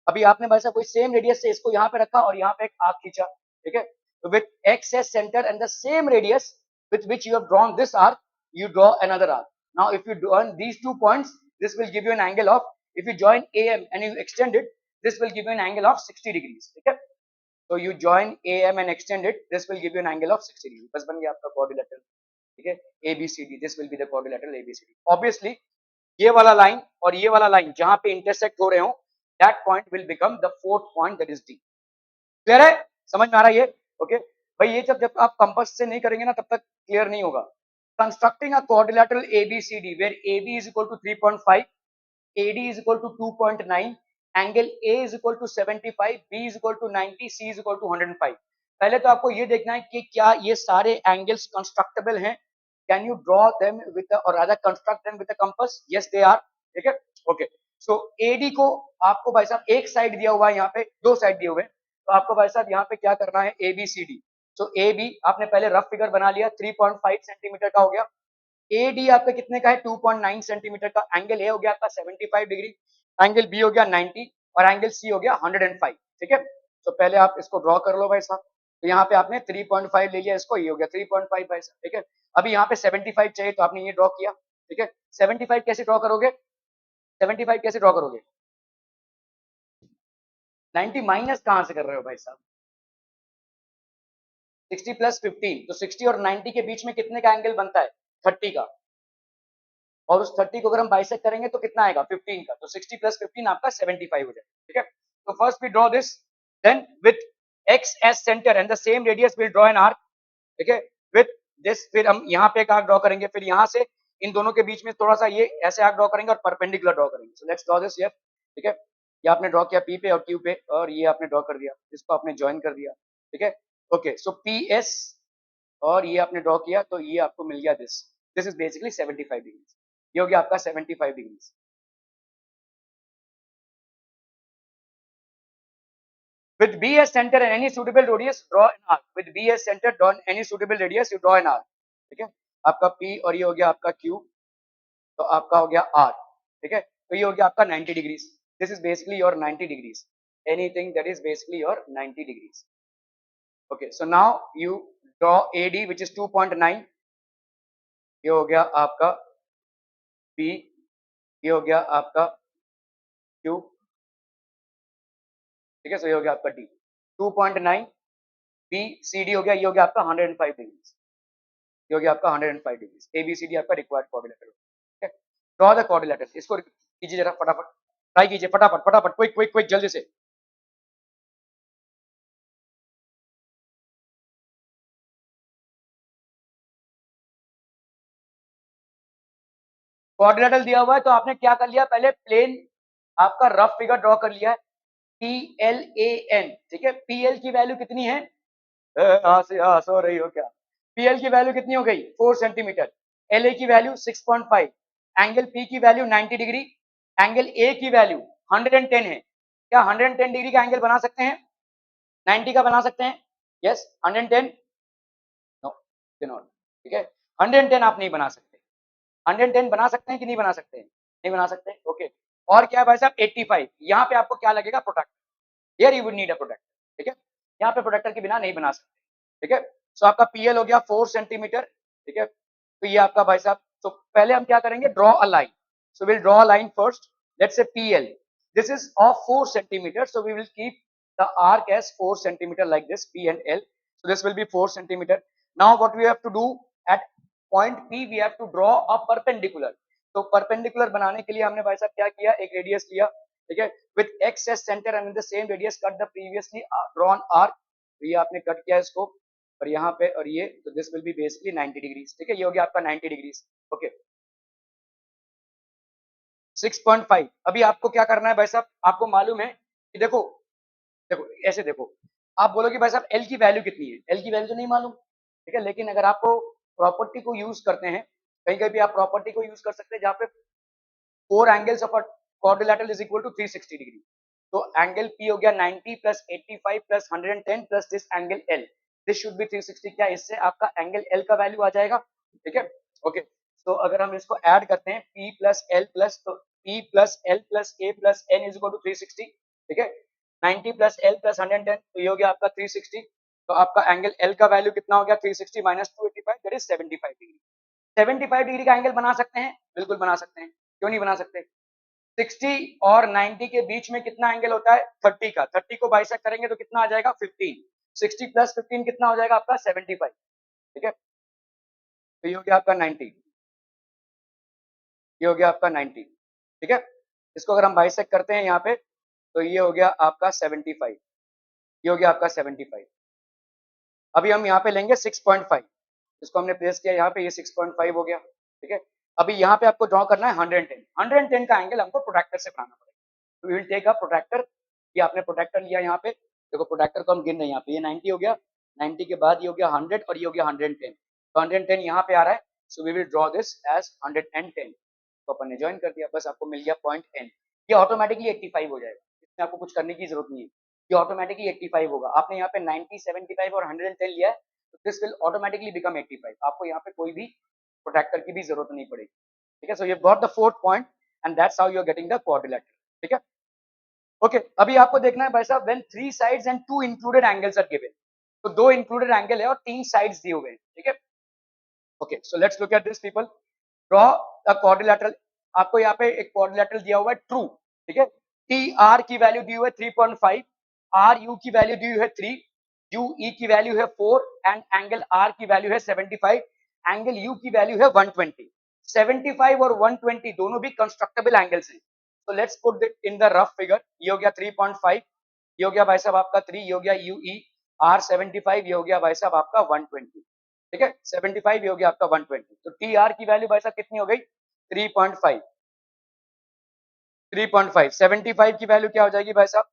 S2: अभी आपने भाई साहब कोई सेम रेडियस से इसको यहाँ पे रखा और यहाँ पे एक आर्क खींचा, ठीक है। तो with x S centre and the same radius with which you have drawn this arc, you draw another arc. Now if you join these 2 points, this will give you an angle of, if you join AM and you extend it, this will give you an angle of 60 degrees, okay. So you join AM and extend it, this will give you an angle of 60 degrees, बस बन गया आपका quadrilateral, ठीक है, ABCD, this will be the quadrilateral ABCD. Obviously ये वाला लाइन और ये वाला लाइन जहां पे इंटरसेक्ट हो रहे हो, that point will become the fourth point, that is D. Clear है, समझ में आ रहा है ये? ओके, भाई ये जब आप कंपास से नहीं करेंगे ना तब तक क्लियर नहीं होगा। Constructing a quadrilateral ABCD where AB is equal to 3.5, AD is equal to 2.9, angle A is equal to 75, B is equal to 90, C is equal to 105। पहले तो आपको ये देखना है कि क्या ये सारे एंगल्स कंस्ट्रक्टेबल हैं। Can you draw them with और rather construct them with a compass? Yes they are. ठीक है, ओके। सो AD को आपको भाई साहब एक साइड दिया हुआ है, यहाँ पे दो साइड दिए हुए हैं, तो आपको भाई साहब यहाँ पे क्या करना है, ABCD। सो AB आपने पहले रफ फिगर बना लिया, 3.5 सेंटीमीटर का हो गया। AD आपका कितने का है, 2.9 सेंटीमीटर का। एंगल ए हो गया आपका 75 डिग्री, एंगल बी हो गया 90 और एंगल सी हो गया 105। ठीक है, तो पहले आप इसको ड्रॉ कर लो भाई साहब। तो यहाँ पे आपने 3.5 ले लिया, इसको ये हो गया 3.5 भाई साहब। ठीक है, अभी यहाँ पे 75 चाहिए तो आपने ये ड्रॉ किया। ठीक है, 75 कैसे ड्रॉ करोगे, 75 कैसे ड्रॉ करोगे, 90 माइनस कहां से कर रहे हो भाई साहब, 60 प्लस 15, तो 60 और 90 के बीच में कितने का एंगल बनता है, 30 का। और उस 30 को अगर हम बाइसेक्ट करेंगे तो कितना आएगा, 15 का। तो 60 प्लस 15 आपका 75 हो जाएगा। ठीक है, तो first we draw this, then with x as centre and the same radius will draw an arc. ठीक है, विथ दिस फिर हम यहाँ पे एक आर्क ड्रॉ करेंगे, फिर यहाँ से इन दोनों के बीच में थोड़ा सा ये ऐसे आर्क ड्रॉ करेंगे और परपेंडिकुलर ड्रॉ करेंगे। So let's draw this here. ठीक है, ये आपने ड्रॉ किया P पे और Q पे, और ये आपने ड्रॉ कर दिया, इसको आपने ज्वाइन कर दिया। ठीक है, ओके। सो PS और ये आपने ड्रॉ किया, तो ये आपको मिल गया this, this is basically 75 degree. ये हो गया आपका 75 degree. With B as center and any suitable radius, draw an arc. With B as center, draw any suitable radius, you draw an arc. ठीक है, आपका P और ये हो गया आपका Q, तो आपका हो गया R। ठीक है, तो ये हो गया आपका 90 degrees. This is basically your 90 degrees, anything that is basically your 90 degrees. Okay, so now you draw AD which is 2.9। ये हो गया आपका P, ये हो गया आपका Q। ठीक है, सो ये हो गया आपका D, 2.9 BCD हो गया, ये हो गया आपका 105 डिग्रीज। ये हो गया आपका 105 डिग्रीज। ABCD आपका रिक्वायर्ड क्वाड्रिलेटरल। ठीक है, ड्रॉ द क्वाड्रिलेटरल। इसको कीजिए जरा फटाफट, ट्राई कीजिए फटाफट फटाफट, क्विक क्विक क्विक, जल्दी से। क्वाड्रिलेटरल दिया हुआ है तो आपने क्या कर लिया, पहले प्लेन आपका रफ फिगर ड्रॉ कर लिया है, PLAN। ठीक है, PL की वैल्यू कितनी है, सो रही हो क्या, PL की वैल्यू कितनी हो गई, 4 सेंटीमीटर। LA की वैल्यू 6.5, एंगल P की वैल्यू 90 डिग्री, एंगल A की वैल्यू 110 है। क्या 110 डिग्री का एंगल बना सकते हैं, 90 का बना सकते हैं? Yes, 110, no not. ठीक है, 110 आप नहीं बना सकते। 110 बना सकते हैं कि नहीं बना सकते हैं, नहीं बना सकते। ओके, और क्या है भाई साहब, 85। यहाँ पे आपको क्या लगेगा, protractor. Here you would need a protractor. ठीक है, यहाँ पे प्रोटेक्टर के बिना नहीं बना सकते। ठीक है, सो आपका PL हो गया 4 सेंटीमीटर। ठीक है, तो ये आपका भाई साहब, तो पहले हम क्या करेंगे, draw a line. So will draw a line first, let's say PL, this is of 4 centimeters, so we will keep the arc as 4 centimeter like this, P and L. So this will be 4 centimeter. Now what we have to do, at point P we have to draw a perpendicular. तो perpendicular बनाने के लिए हमने भाई साहब क्या किया, एक रेडियस लिया। ठीक है, with x as center and in the same radius cut the previously drawn arc। तो ये आपने कट किया इसको, और यहाँ पे और ये, तो this will be basically 90 degrees। ठीक है, ये हो गया आपका 90 degrees। ओके, 6.5। अभी आपको क्या करना है भाई साहब, आपको मालूम है कि देखो, देखो ऐसे देखो, आप बोलोगे भाई साहब एल की वैल्यू कितनी है, एल की वैल्यू तो नहीं मालूम। ठीक है, लेकिन अगर आपको प्रॉपर्टी को यूज करते हैं, कहीं कहीं भी आप प्रॉपर्टी को यूज कर सकते हैं जहाँ पे 4 angles of a quadrilateral is equal to 360 degree. तो एंगल पी हो गया 90 plus 85 plus 110 plus this angle L, this should be 360। क्या इससे आपका एंगल एल का वैल्यू आ जाएगा? ठीक है, ओके। तो अगर हम इसको ऐड करते हैं, P प्लस एल प्लस, तो P plus L plus A plus N is equal to 360। ठीक है, 90 प्लस एल प्लस 110, तो ये हो गया आपका 360। तो आपका एंगल एल का वैल्यू कितना हो गया, 360 minus 285, that is 75 degree. 75 degree का एंगल बना सकते हैं, बिल्कुल बना सकते हैं, क्यों नहीं बना सकते। 60 और 90 के बीच में कितना एंगल होता है, 30 का। 30 को बाइसेक्ट करेंगे तो कितना आ जाएगा, 15। 60 प्लस 15 कितना हो जाएगा आपका, 75। ठीक है, तो ये हो गया आपका 90, ये हो गया आपका 90। ठीक है, इसको अगर हम बाइसेक्ट करते हैं यहाँ पे, तो ये हो गया आपका 75, ये हो गया आपका 75। अभी हम यहाँ पे लेंगे 6.5, इसको हमने प्लेस किया यहाँ पे, ये 6.5 हो गया, ठीक है। अभी यहाँ पे आपको ड्रॉ करना है 110, 110 का एंगल हमको प्रोट्रैक्टर से बनाना पड़ेगा। तो we will take a protractor, ये आपने प्रोट्रैक्टर लिया यहाँ पे, देखो प्रोट्रैक्टर को हम गिन रहे हैं यहाँ पे, ये 90 हो गया, 90 के बाद ये हो गया 100 और ये हो गया 110, तो 110 यहाँ पे आ रहा है, so we will draw this as 110, तो अपन ने ज्वाइन कर दिया, बस आपको मिल गया पॉइंट एन, ये ऑटोमेटिकली 85 हो जाएगा, इसमें आपको कुछ करने की जरूरत नहीं है, ये ऑटोमेटिकली 85 होगा। आपने यहाँ पे 90, 75 और 110 लिया है, तो दिस विल ऑटोमेटिकली बिकम 85, आपको यहाँ पे कोई भी प्रोटेक्टर की भी जरूरत नहीं पड़ेगी, ठीक है। So you got the fourth point and that's how you are getting the quadrilateral, ठीक है। ओके, अभी आपको देखना है भाई साहब, when 3 sides and 2 included angles are given, तो 2 इंक्लूडेड एंगल है और 3 साइड्स दिए हुए हैं, ठीक है। Okay, so let's look at this people, draw the quadrilateral, आपको यहाँ पे एक क्वाड्रिलेटरल दिया हुआ है ट्रू, ठीक है। टी आर की वैल्यू दी हुई है 3.5, आर यू की वैल्यू दी हुई है 3, यू ई की वैल्यू है 4 एंड एंगल आर की वैल्यू है 75, एंगल यू की वैल्यू है 120, 75 और 120 दोनों भी कंस्ट्रक्टेबल एंगल्स हैं। So let's put it in the rough figure, ये हो गया 3.5, ये हो गया भाई साहब आपका 3, ये हो गया यू ई, आर 75, ये हो गया भाई साहब आपका 120, ठीक है। 75 ये हो गया आपका 120, तो टी आर की वैल्यू भाई साहब कितनी हो गई 3.5, 3.5, 75 की वैल्यू क्या हो जाएगी भाई साहब,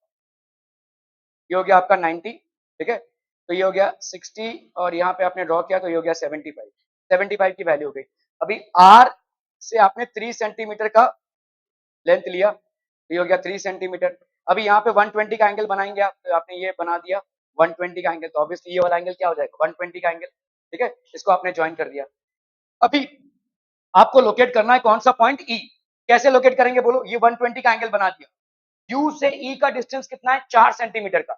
S2: ये हो गया आपका 90, ठीक है। तो ये हो गया 60 और यहाँ पे आपने ड्रॉ किया तो ये हो गया 75, 75 की वैल्यू हो गई। अभी आर से आपने 3 सेंटीमीटर का लेंथ लिया, ये हो गया 3 सेंटीमीटर। अभी यहाँ पे 120 का एंगल बनाएंगे आप, तो आपने ये बना दिया 120 का एंगल, तो ऑब्वियसली ये वाला एंगल क्या हो जाएगा 120 का एंगल, ठीक है। इसको आपने ज्वाइन कर दिया। अभी आपको लोकेट करना है कौन सा पॉइंट ई, कैसे लोकेट करेंगे बोलो, ये 120 का एंगल बना दिया, यू से ई का डिस्टेंस कितना है 4 सेंटीमीटर का,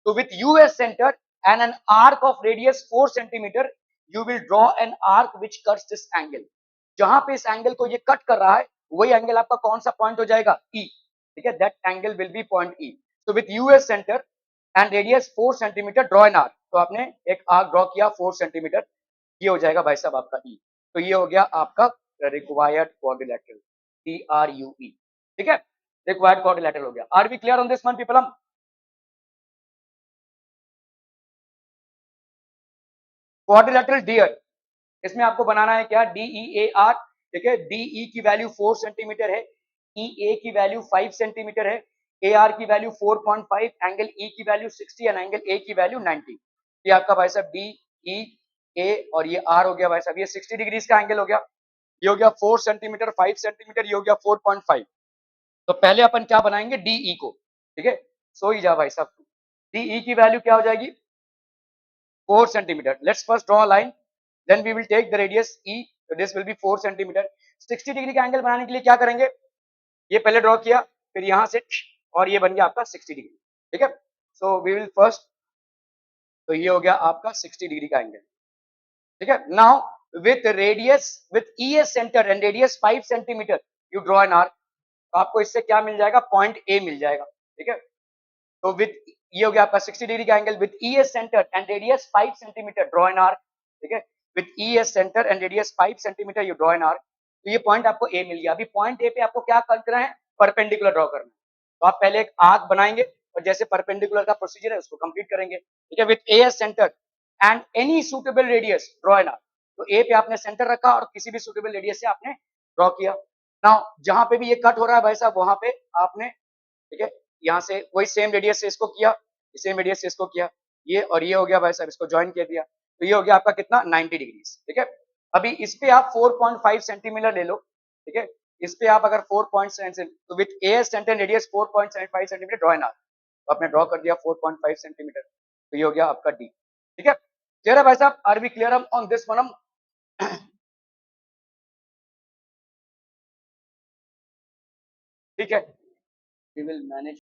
S2: तो with U as centre and an arc of radius 4 centimetre you will draw an arc which cuts this angle, जहां पे इस एंगल को ये कट कर रहा है वही एंगल आपका कौन सा पॉइंट हो जाएगा ई, ठीक है, that angle will be point E. तो with U as centre and radius 4 centimetre draw an arc, तो आपने एक आर्क ड्रॉ किया 4 सेंटीमीटर, ये हो जाएगा भाई साहब आपका ई, तो ये हो गया आपका required quadrilateral, T R U E, ठीक है, रिक्वायर्ड क्वाड्रिलेटरल हो गया। Are we clear on this one people? हम क्वाड्रिलेटरल डियर, इसमें आपको बनाना है क्या, डी ई ए आर, ठीक है, डी ई की वैल्यू 4 सेंटीमीटर है, ई ए की वैल्यू 5 सेंटीमीटर है, ए आर की वैल्यू 4.5, एंगल ई की वैल्यू 60 एंड एंगल ए की वैल्यू 90, ये आपका भाई साहब डी ई ए और ये आर हो गया भाई साहब, ये 60 डिग्रीज का एंगल हो गया, ये हो गया 4 सेंटीमीटर, 5 सेंटीमीटर, ये हो गया 4.5। तो पहले अपन क्या बनाएंगे डीई को, ठीक है, सो ही जा भाई साहब, डीई की वैल्यू क्या हो जाएगी 4 centimetre, let's first draw a line, then we will take the radius E, so this will be 4 centimetre. 60 degree का एंगल बनाने के लिए क्या करेंगे, ये पहले ड्रॉ किया, फिर यहां से और ये बन गया आपका 60 डिग्री, ठीक है। सो वी विल फर्स्ट, तो ये हो गया आपका 60 डिग्री का एंगल, ठीक है। Now with radius, with E S centre and radius 5 centimetre you draw an arc, तो आपको इससे क्या मिल जाएगा पॉइंट ए मिल जाएगा, ठीक है। तो विथ, ये हो गया आपका 60 डिग्री का angle, with E S centre and radius 5 centimetre draw an arc, ठीक है, with E S centre and radius 5 centimetre you draw an arc, तो ये पॉइंट आपको ए मिल गया। अभी पॉइंट ए पे आपको क्या करना है, परपेंडिकुलर ड्रॉ करना है, तो आप पहले एक आर्क बनाएंगे और जैसे परपेंडिकुलर का प्रोसीजर है उसको कंप्लीट करेंगे, ठीक है। With A as centre and any suitable radius draw an arc, तो ए पे आपने सेंटर रखा और किसी भी सुटेबल रेडियस से आपने ड्रॉ किया। नाउ जहां पे भी ये कट हो रहा है भाई साहब वहां पे आपने, ठीक है, यहाँ से वही सेम रेडियस से इसको किया, सेम रेडियस से इसको किया, ये और ये हो गया भाई साहब, इसको ज्वाइन कर दिया, तो ये हो गया आपका कितना 90 डिग्री, ठीक है। अभी इस पे आप 4.5 सेंटीमीटर ले लो, ठीक है, इस पे आप अगर 4.7, तो with A centre radius 4.75 centimetre draw an arc, तो आपने ड्रॉ कर दिया 4.5 सेंटीमीटर, तो ये हो गया आपका डी, ठीक है। क्लियर है भाई साहब, are we clear on this one? ठीक है, वी विल मैनेज